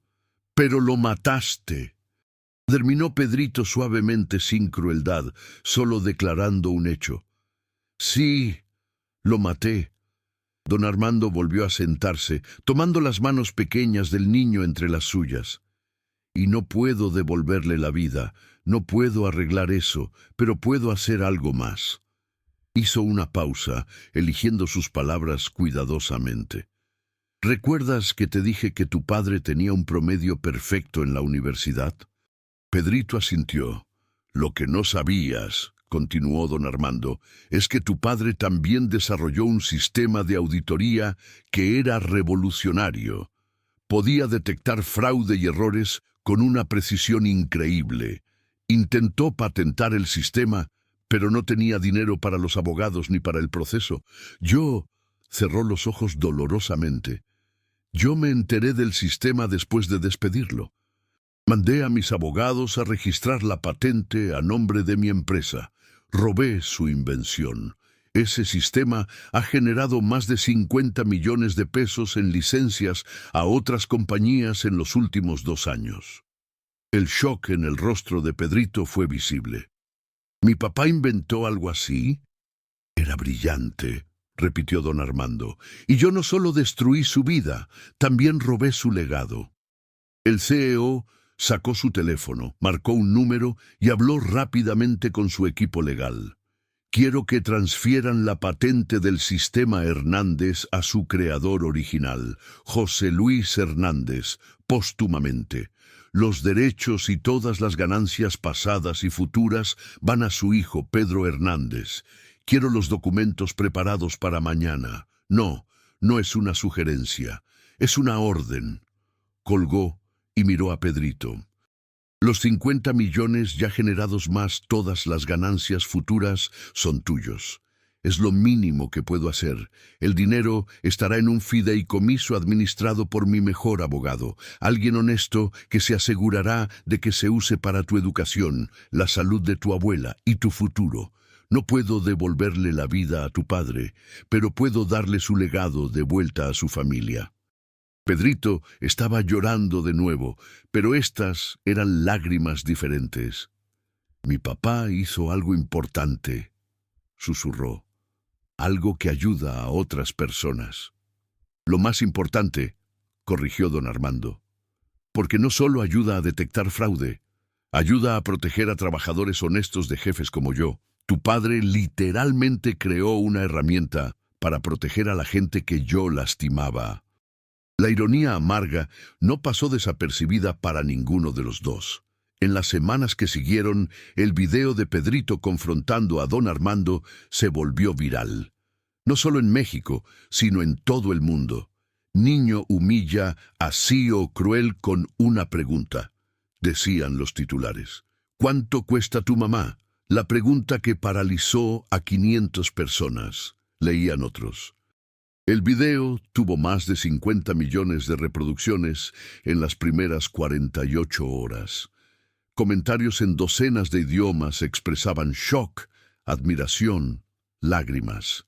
lo mataste. Terminó Pedrito suavemente, sin crueldad, solo declarando un hecho. Sí, lo maté. Don Armando volvió a sentarse, tomando las manos pequeñas del niño entre las suyas. Y no puedo devolverle la vida, no puedo arreglar eso, pero puedo hacer algo más. Hizo una pausa, eligiendo sus palabras cuidadosamente. ¿Recuerdas que te dije que tu padre tenía un promedio perfecto en la universidad? Pedrito asintió. Lo que no sabías, continuó don Armando, es que tu padre también desarrolló un sistema de auditoría que era revolucionario. Podía detectar fraude y errores con una precisión increíble. Intentó patentar el sistema, pero no tenía dinero para los abogados ni para el proceso. Cerró los ojos dolorosamente. Yo me enteré del sistema después de despedirlo. Mandé a mis abogados a registrar la patente a nombre de mi empresa. Robé su invención. Ese sistema ha generado más de 50 millones de pesos en licencias a otras compañías en los últimos 2 años. El shock en el rostro de Pedrito fue visible. ¿Mi papá inventó algo así? Era brillante, repitió don Armando. Y yo no solo destruí su vida, también robé su legado. El CEO sacó su teléfono, marcó un número y habló rápidamente con su equipo legal. Quiero que transfieran la patente del sistema Hernández a su creador original, José Luis Hernández, póstumamente. Los derechos y todas las ganancias pasadas y futuras van a su hijo, Pedro Hernández. Quiero los documentos preparados para mañana. No, no es una sugerencia, es una orden. Colgó y miró a Pedrito. Los 50 millones ya generados más todas las ganancias futuras son tuyos. Es lo mínimo que puedo hacer. El dinero estará en un fideicomiso administrado por mi mejor abogado, alguien honesto que se asegurará de que se use para tu educación, la salud de tu abuela y tu futuro. No puedo devolverle la vida a tu padre, pero puedo darle su legado de vuelta a su familia. Pedrito estaba llorando de nuevo, pero estas eran lágrimas diferentes. Mi papá hizo algo importante, susurró. Algo que ayuda a otras personas. Lo más importante, corrigió don Armando, porque no solo ayuda a detectar fraude, ayuda a proteger a trabajadores honestos de jefes como yo. Tu padre literalmente creó una herramienta para proteger a la gente que yo lastimaba. La ironía amarga no pasó desapercibida para ninguno de los dos. En las semanas que siguieron, el video de Pedrito confrontando a don Armando se volvió viral. No solo en México, sino en todo el mundo. Niño humilla a CEO cruel con una pregunta, decían los titulares. ¿Cuánto cuesta tu mamá? La pregunta que paralizó a 500 personas, leían otros. El video tuvo más de 50 millones de reproducciones en las primeras 48 horas. Comentarios en docenas de idiomas expresaban shock, admiración, lágrimas.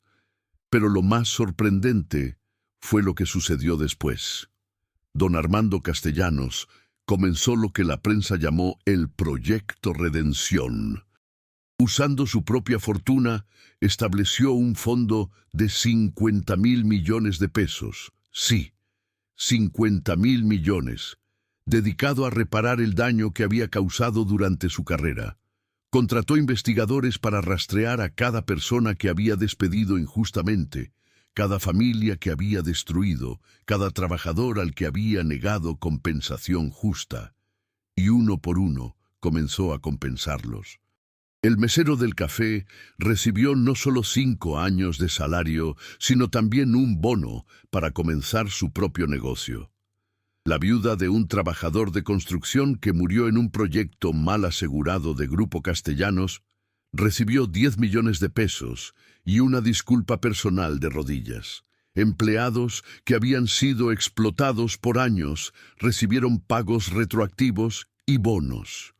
Pero lo más sorprendente fue lo que sucedió después. Don Armando Castellanos comenzó lo que la prensa llamó el Proyecto Redención. Usando su propia fortuna, estableció un fondo de 50,000 millones de pesos. Sí, 50,000 millones, dedicado a reparar el daño que había causado durante su carrera. Contrató investigadores para rastrear a cada persona que había despedido injustamente, cada familia que había destruido, cada trabajador al que había negado compensación justa. Y uno por uno comenzó a compensarlos. El mesero del café recibió no solo 5 años de salario, sino también un bono para comenzar su propio negocio. La viuda de un trabajador de construcción que murió en un proyecto mal asegurado de Grupo Castellanos recibió 10 millones de pesos y una disculpa personal de rodillas. Empleados que habían sido explotados por años recibieron pagos retroactivos y bonos.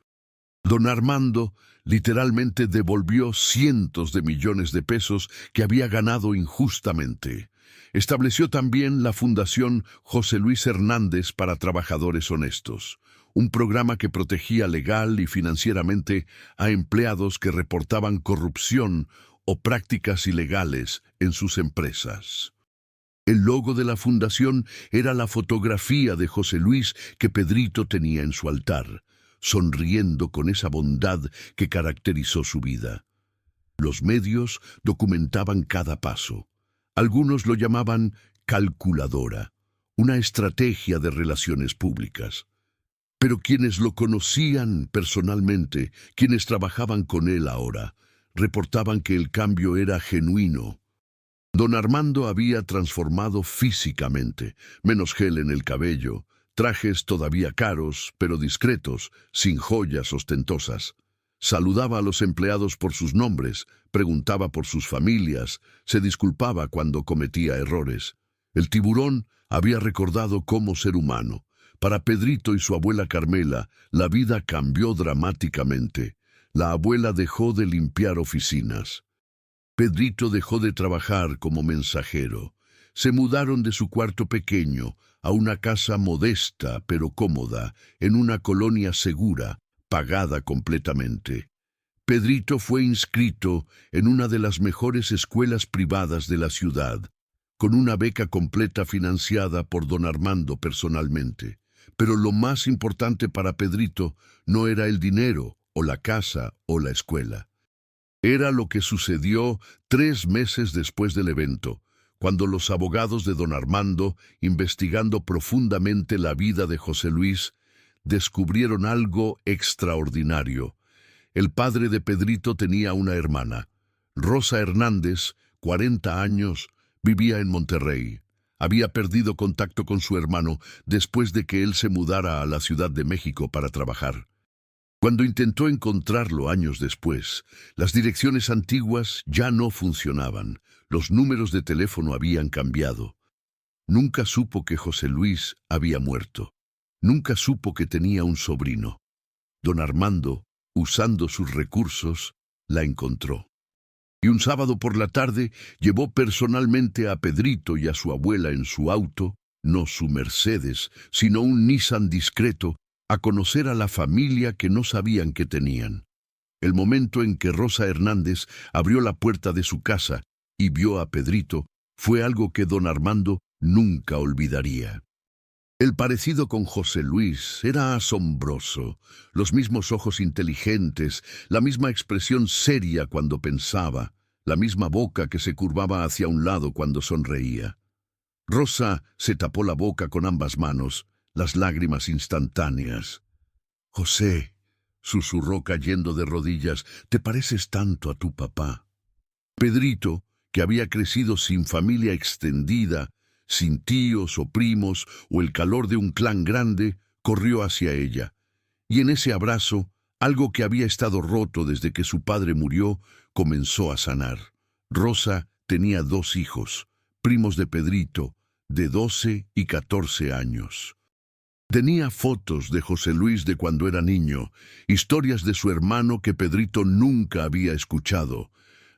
Don Armando literalmente devolvió cientos de millones de pesos que había ganado injustamente. Estableció también la Fundación José Luis Hernández para Trabajadores Honestos, un programa que protegía legal y financieramente a empleados que reportaban corrupción o prácticas ilegales en sus empresas. El logo de la fundación era la fotografía de José Luis que Pedrito tenía en su altar, sonriendo con esa bondad que caracterizó su vida. Los medios documentaban cada paso. Algunos lo llamaban calculadora, una estrategia de relaciones públicas. Pero quienes lo conocían personalmente, quienes trabajaban con él ahora, reportaban que el cambio era genuino. Don Armando había transformado físicamente, menos gel en el cabello, trajes todavía caros, pero discretos, sin joyas ostentosas. Saludaba a los empleados por sus nombres, preguntaba por sus familias, se disculpaba cuando cometía errores. El tiburón había recordado cómo ser humano. Para Pedrito y su abuela Carmela, la vida cambió dramáticamente. La abuela dejó de limpiar oficinas. Pedrito dejó de trabajar como mensajero. Se mudaron de su cuarto pequeño a una casa modesta pero cómoda, en una colonia segura, pagada completamente. Pedrito fue inscrito en una de las mejores escuelas privadas de la ciudad, con una beca completa financiada por don Armando personalmente. Pero lo más importante para Pedrito no era el dinero, o la casa, o la escuela. Era lo que sucedió 3 meses después del evento, cuando los abogados de don Armando, investigando profundamente la vida de José Luis, descubrieron algo extraordinario. El padre de Pedrito tenía una hermana. Rosa Hernández, 40 años, vivía en Monterrey. Había perdido contacto con su hermano después de que él se mudara a la Ciudad de México para trabajar. Cuando intentó encontrarlo años después, las direcciones antiguas ya no funcionaban. Los números de teléfono habían cambiado. Nunca supo que José Luis había muerto. Nunca supo que tenía un sobrino. Don Armando, usando sus recursos, la encontró. Y un sábado por la tarde llevó personalmente a Pedrito y a su abuela en su auto, no su Mercedes, sino un Nissan discreto, a conocer a la familia que no sabían que tenían. El momento en que Rosa Hernández abrió la puerta de su casa y vio a Pedrito fue algo que don Armando nunca olvidaría. El parecido con José Luis era asombroso, los mismos ojos inteligentes, la misma expresión seria cuando pensaba, la misma boca que se curvaba hacia un lado cuando sonreía. Rosa se tapó la boca con ambas manos, las lágrimas instantáneas. «José», susurró cayendo de rodillas, «te pareces tanto a tu papá». Pedrito, que había crecido sin familia extendida, sin tíos o primos o el calor de un clan grande, corrió hacia ella. Y en ese abrazo, algo que había estado roto desde que su padre murió, comenzó a sanar. Rosa tenía 2 hijos, primos de Pedrito, de 12 y 14 años. Tenía fotos de José Luis de cuando era niño, historias de su hermano que Pedrito nunca había escuchado,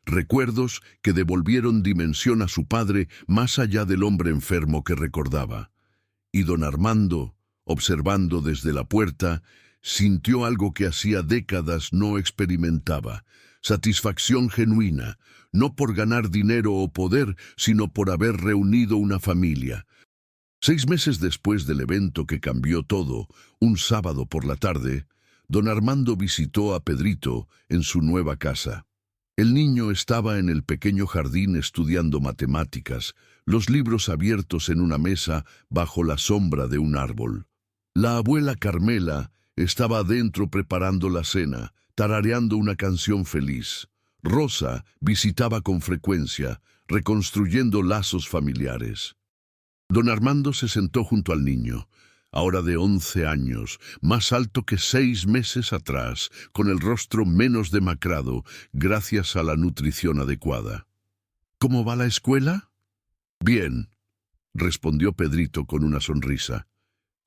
recuerdos que devolvieron dimensión a su padre más allá del hombre enfermo que recordaba. Y don Armando, observando desde la puerta, sintió algo que hacía décadas no experimentaba, satisfacción genuina, no por ganar dinero o poder, sino por haber reunido una familia. 6 meses después del evento que cambió todo, un sábado por la tarde, don Armando visitó a Pedrito en su nueva casa. El niño estaba en el pequeño jardín estudiando matemáticas, los libros abiertos en una mesa bajo la sombra de un árbol. La abuela Carmela estaba adentro preparando la cena, tarareando una canción feliz. Rosa visitaba con frecuencia, reconstruyendo lazos familiares. Don Armando se sentó junto al niño, ahora de 11 años, más alto que 6 meses atrás, con el rostro menos demacrado, gracias a la nutrición adecuada. ¿Cómo va la escuela? Bien, respondió Pedrito con una sonrisa.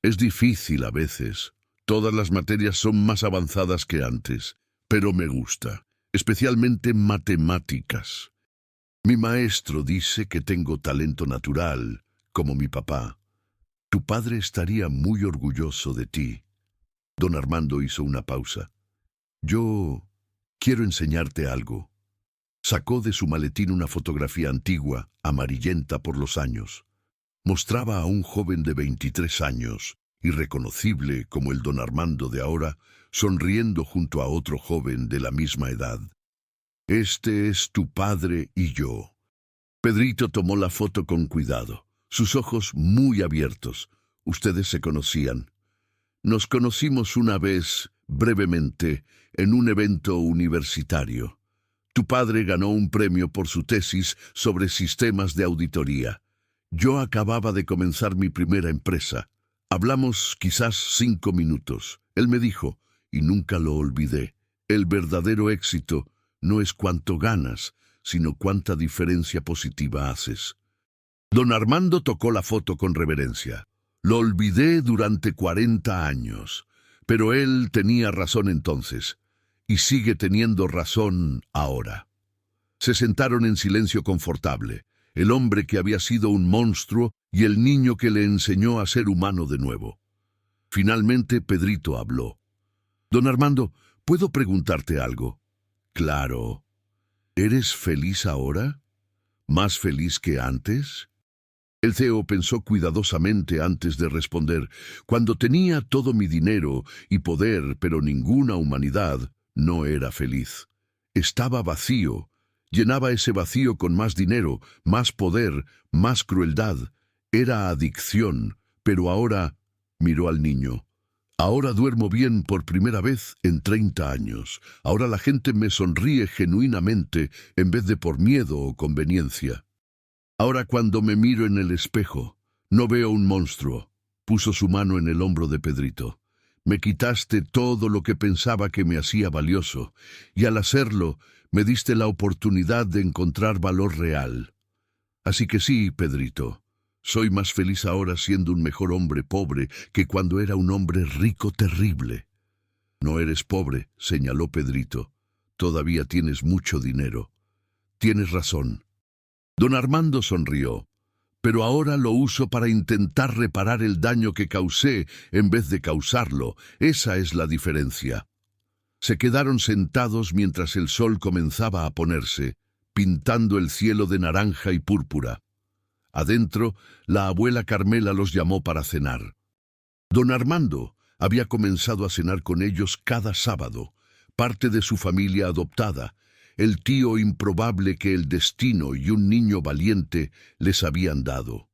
Es difícil a veces. Todas las materias son más avanzadas que antes, pero me gusta, especialmente matemáticas. Mi maestro dice que tengo talento natural, como mi papá. Tu padre estaría muy orgulloso de ti. Don Armando hizo una pausa. Yo quiero enseñarte algo. Sacó de su maletín una fotografía antigua, amarillenta por los años. Mostraba a un joven de 23 años, irreconocible como el don Armando de ahora, sonriendo junto a otro joven de la misma edad. Este es tu padre y yo. Pedrito tomó la foto con cuidado, sus ojos muy abiertos. Ustedes se conocían. Nos conocimos una vez, brevemente, en un evento universitario. Tu padre ganó un premio por su tesis sobre sistemas de auditoría. Yo acababa de comenzar mi primera empresa. Hablamos quizás 5 minutos. Él me dijo, y nunca lo olvidé, el verdadero éxito no es cuánto ganas, sino cuánta diferencia positiva haces. Don Armando tocó la foto con reverencia. Lo olvidé durante 40 años, pero él tenía razón entonces, y sigue teniendo razón ahora. Se sentaron en silencio confortable, el hombre que había sido un monstruo y el niño que le enseñó a ser humano de nuevo. Finalmente Pedrito habló. Don Armando, ¿puedo preguntarte algo? Claro. ¿Eres feliz ahora? ¿Más feliz que antes? El CEO pensó cuidadosamente antes de responder. Cuando tenía todo mi dinero y poder, pero ninguna humanidad, no era feliz. Estaba vacío. Llenaba ese vacío con más dinero, más poder, más crueldad. Era adicción, pero ahora miró al niño. Ahora duermo bien por primera vez en 30 años. Ahora la gente me sonríe genuinamente en vez de por miedo o conveniencia. Ahora cuando me miro en el espejo, no veo un monstruo. Puso su mano en el hombro de Pedrito. Me quitaste todo lo que pensaba que me hacía valioso, y al hacerlo, me diste la oportunidad de encontrar valor real. Así que sí, Pedrito, soy más feliz ahora siendo un mejor hombre pobre que cuando era un hombre rico terrible. No eres pobre, señaló Pedrito. Todavía tienes mucho dinero. Tienes razón. Don Armando sonrió, pero ahora lo uso para intentar reparar el daño que causé en vez de causarlo. Esa es la diferencia. Se quedaron sentados mientras el sol comenzaba a ponerse, pintando el cielo de naranja y púrpura. Adentro, la abuela Carmela los llamó para cenar. Don Armando había comenzado a cenar con ellos cada sábado, parte de su familia adoptada, el tío improbable que el destino y un niño valiente les habían dado.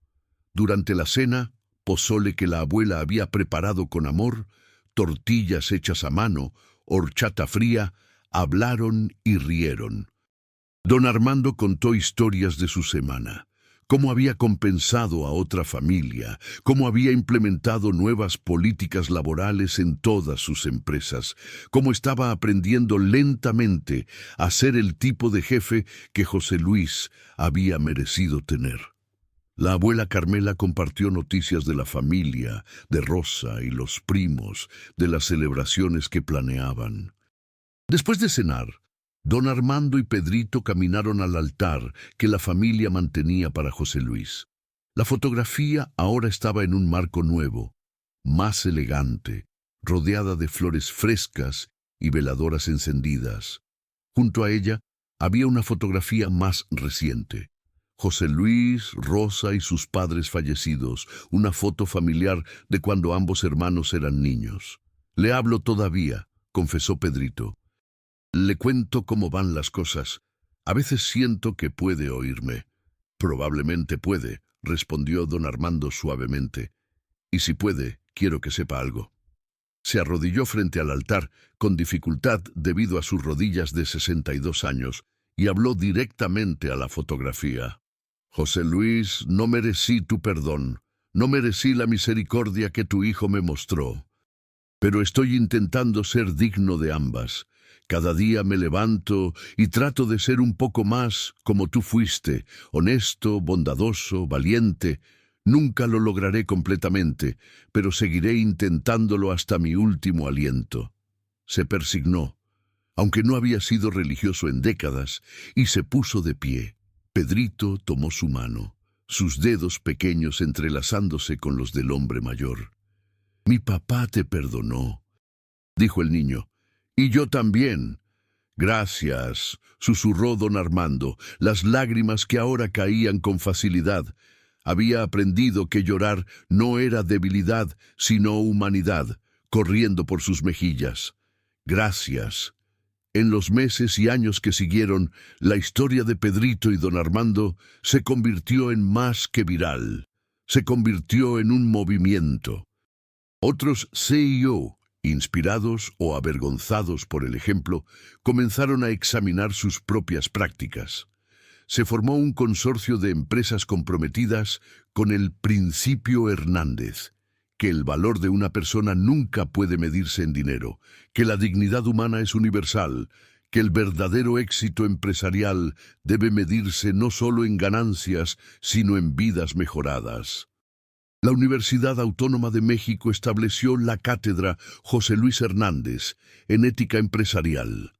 Durante la cena, pozole que la abuela había preparado con amor, tortillas hechas a mano, horchata fría, hablaron y rieron. Don Armando contó historias de su semana, cómo había compensado a otra familia, cómo había implementado nuevas políticas laborales en todas sus empresas, cómo estaba aprendiendo lentamente a ser el tipo de jefe que José Luis había merecido tener. La abuela Carmela compartió noticias de la familia, de Rosa y los primos, de las celebraciones que planeaban. Después de cenar, don Armando y Pedrito caminaron al altar que la familia mantenía para José Luis. La fotografía ahora estaba en un marco nuevo, más elegante, rodeada de flores frescas y veladoras encendidas. Junto a ella había una fotografía más reciente. José Luis, Rosa y sus padres fallecidos, una foto familiar de cuando ambos hermanos eran niños. Le hablo todavía, confesó Pedrito. Le cuento cómo van las cosas. A veces siento que puede oírme. Probablemente puede, respondió don Armando suavemente. Y si puede, quiero que sepa algo. Se arrodilló frente al altar, con dificultad debido a sus rodillas de 62 años, y habló directamente a la fotografía. José Luis, no merecí tu perdón, no merecí la misericordia que tu hijo me mostró. Pero estoy intentando ser digno de ambas. Cada día me levanto y trato de ser un poco más como tú fuiste, honesto, bondadoso, valiente. Nunca lo lograré completamente, pero seguiré intentándolo hasta mi último aliento. Se persignó, aunque no había sido religioso en décadas, y se puso de pie. Pedrito tomó su mano, sus dedos pequeños entrelazándose con los del hombre mayor. «Mi papá te perdonó», dijo el niño. «Y yo también». «Gracias», susurró don Armando, las lágrimas que ahora caían con facilidad. Había aprendido que llorar no era debilidad, sino humanidad, corriendo por sus mejillas. «Gracias». En los meses y años que siguieron, la historia de Pedrito y don Armando se convirtió en más que viral. Se convirtió en un movimiento. Otros CEO, inspirados o avergonzados por el ejemplo, comenzaron a examinar sus propias prácticas. Se formó un consorcio de empresas comprometidas con el Principio Hernández, que el valor de una persona nunca puede medirse en dinero, que la dignidad humana es universal, que el verdadero éxito empresarial debe medirse no solo en ganancias, sino en vidas mejoradas. La Universidad Autónoma de México estableció la cátedra José Luis Hernández en ética empresarial.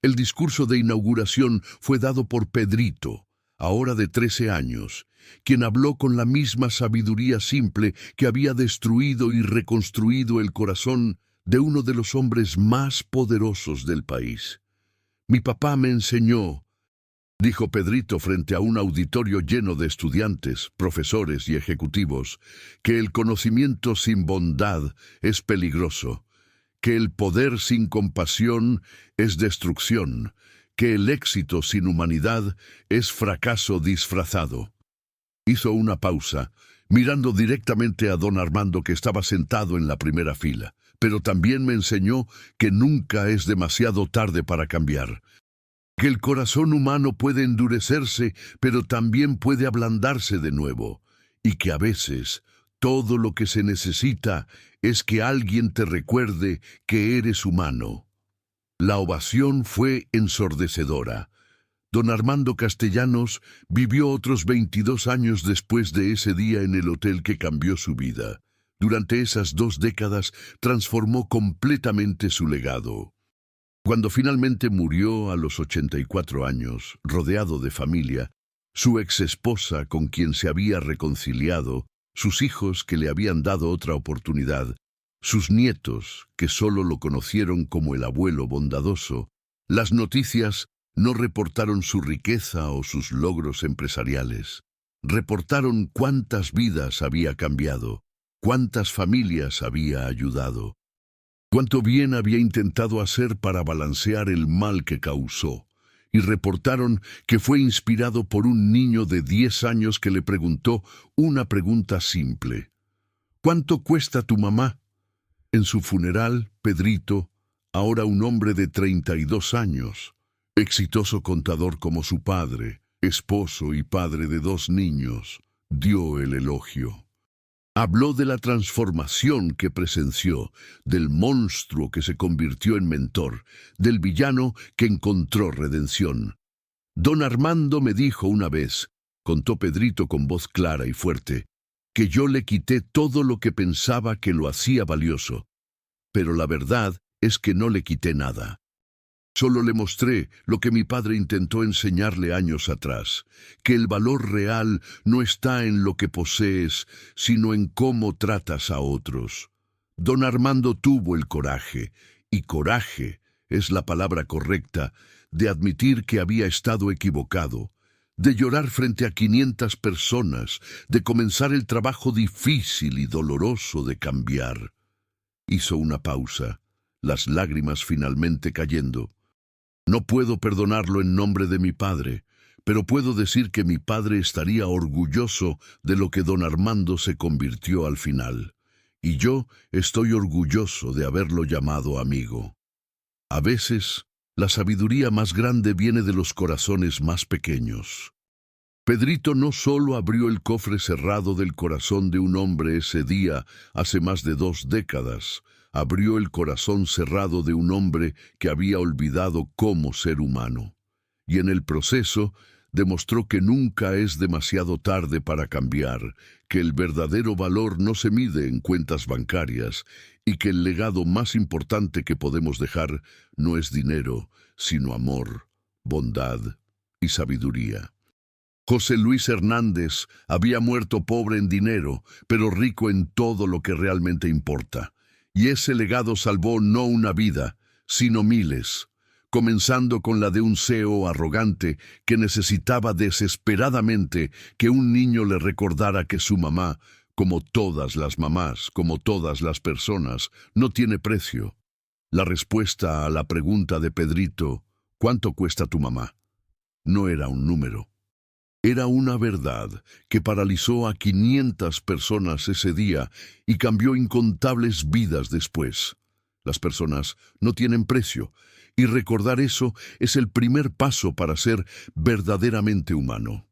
El discurso de inauguración fue dado por Pedrito, ahora de 13 años, quien habló con la misma sabiduría simple que había destruido y reconstruido el corazón de uno de los hombres más poderosos del país. «Mi papá me enseñó», dijo Pedrito frente a un auditorio lleno de estudiantes, profesores y ejecutivos, «que el conocimiento sin bondad es peligroso, que el poder sin compasión es destrucción, que el éxito sin humanidad es fracaso disfrazado». Hizo una pausa, mirando directamente a don Armando, que estaba sentado en la primera fila. «Pero también me enseñó que nunca es demasiado tarde para cambiar, que el corazón humano puede endurecerse, pero también puede ablandarse de nuevo, y que a veces todo lo que se necesita es que alguien te recuerde que eres humano». La ovación fue ensordecedora. Don Armando Castellanos vivió otros 22 años después de ese día en el hotel que cambió su vida. Durante esas 2 décadas transformó completamente su legado. Cuando finalmente murió a los 84 años, rodeado de familia, su exesposa con quien se había reconciliado, sus hijos que le habían dado otra oportunidad, sus nietos que solo lo conocieron como el abuelo bondadoso, las noticias no reportaron su riqueza o sus logros empresariales. Reportaron cuántas vidas había cambiado, cuántas familias había ayudado, cuánto bien había intentado hacer para balancear el mal que causó. Y reportaron que fue inspirado por un niño de 10 años que le preguntó una pregunta simple: «¿Cuánto cuesta tu mamá?». En su funeral, Pedrito, ahora un hombre de 32 años, exitoso contador como su padre, esposo y padre de 2 niños, dio el elogio. Habló de la transformación que presenció, del monstruo que se convirtió en mentor, del villano que encontró redención. «Don Armando me dijo una vez», contó Pedrito con voz clara y fuerte, «que yo le quité todo lo que pensaba que lo hacía valioso. Pero la verdad es que no le quité nada. Solo le mostré lo que mi padre intentó enseñarle años atrás, que el valor real no está en lo que posees, sino en cómo tratas a otros». Don Armando tuvo el coraje, y coraje es la palabra correcta, de admitir que había estado equivocado, de llorar frente a 500 personas, de comenzar el trabajo difícil y doloroso de cambiar. Hizo una pausa, las lágrimas finalmente cayendo. «No puedo perdonarlo en nombre de mi padre, pero puedo decir que mi padre estaría orgulloso de lo que don Armando se convirtió al final. y yo estoy orgulloso de haberlo llamado amigo. A veces, la sabiduría más grande viene de los corazones más pequeños. Pedrito no solo abrió el cofre cerrado del corazón de un hombre ese día hace más de 2 décadas, abrió el corazón cerrado de un hombre que había olvidado cómo ser humano. Y en el proceso demostró que nunca es demasiado tarde para cambiar, que el verdadero valor no se mide en cuentas bancarias y que el legado más importante que podemos dejar no es dinero, sino amor, bondad y sabiduría. José Luis Hernández había muerto pobre en dinero, pero rico en todo lo que realmente importa. Y ese legado salvó no una vida, sino miles, comenzando con la de un CEO arrogante que necesitaba desesperadamente que un niño le recordara que su mamá, como todas las mamás, como todas las personas, no tiene precio. La respuesta a la pregunta de Pedrito, ¿cuánto cuesta tu mamá?, no era un número. Era una verdad que paralizó a 500 personas ese día y cambió incontables vidas después. Las personas no tienen precio, y recordar eso es el primer paso para ser verdaderamente humano.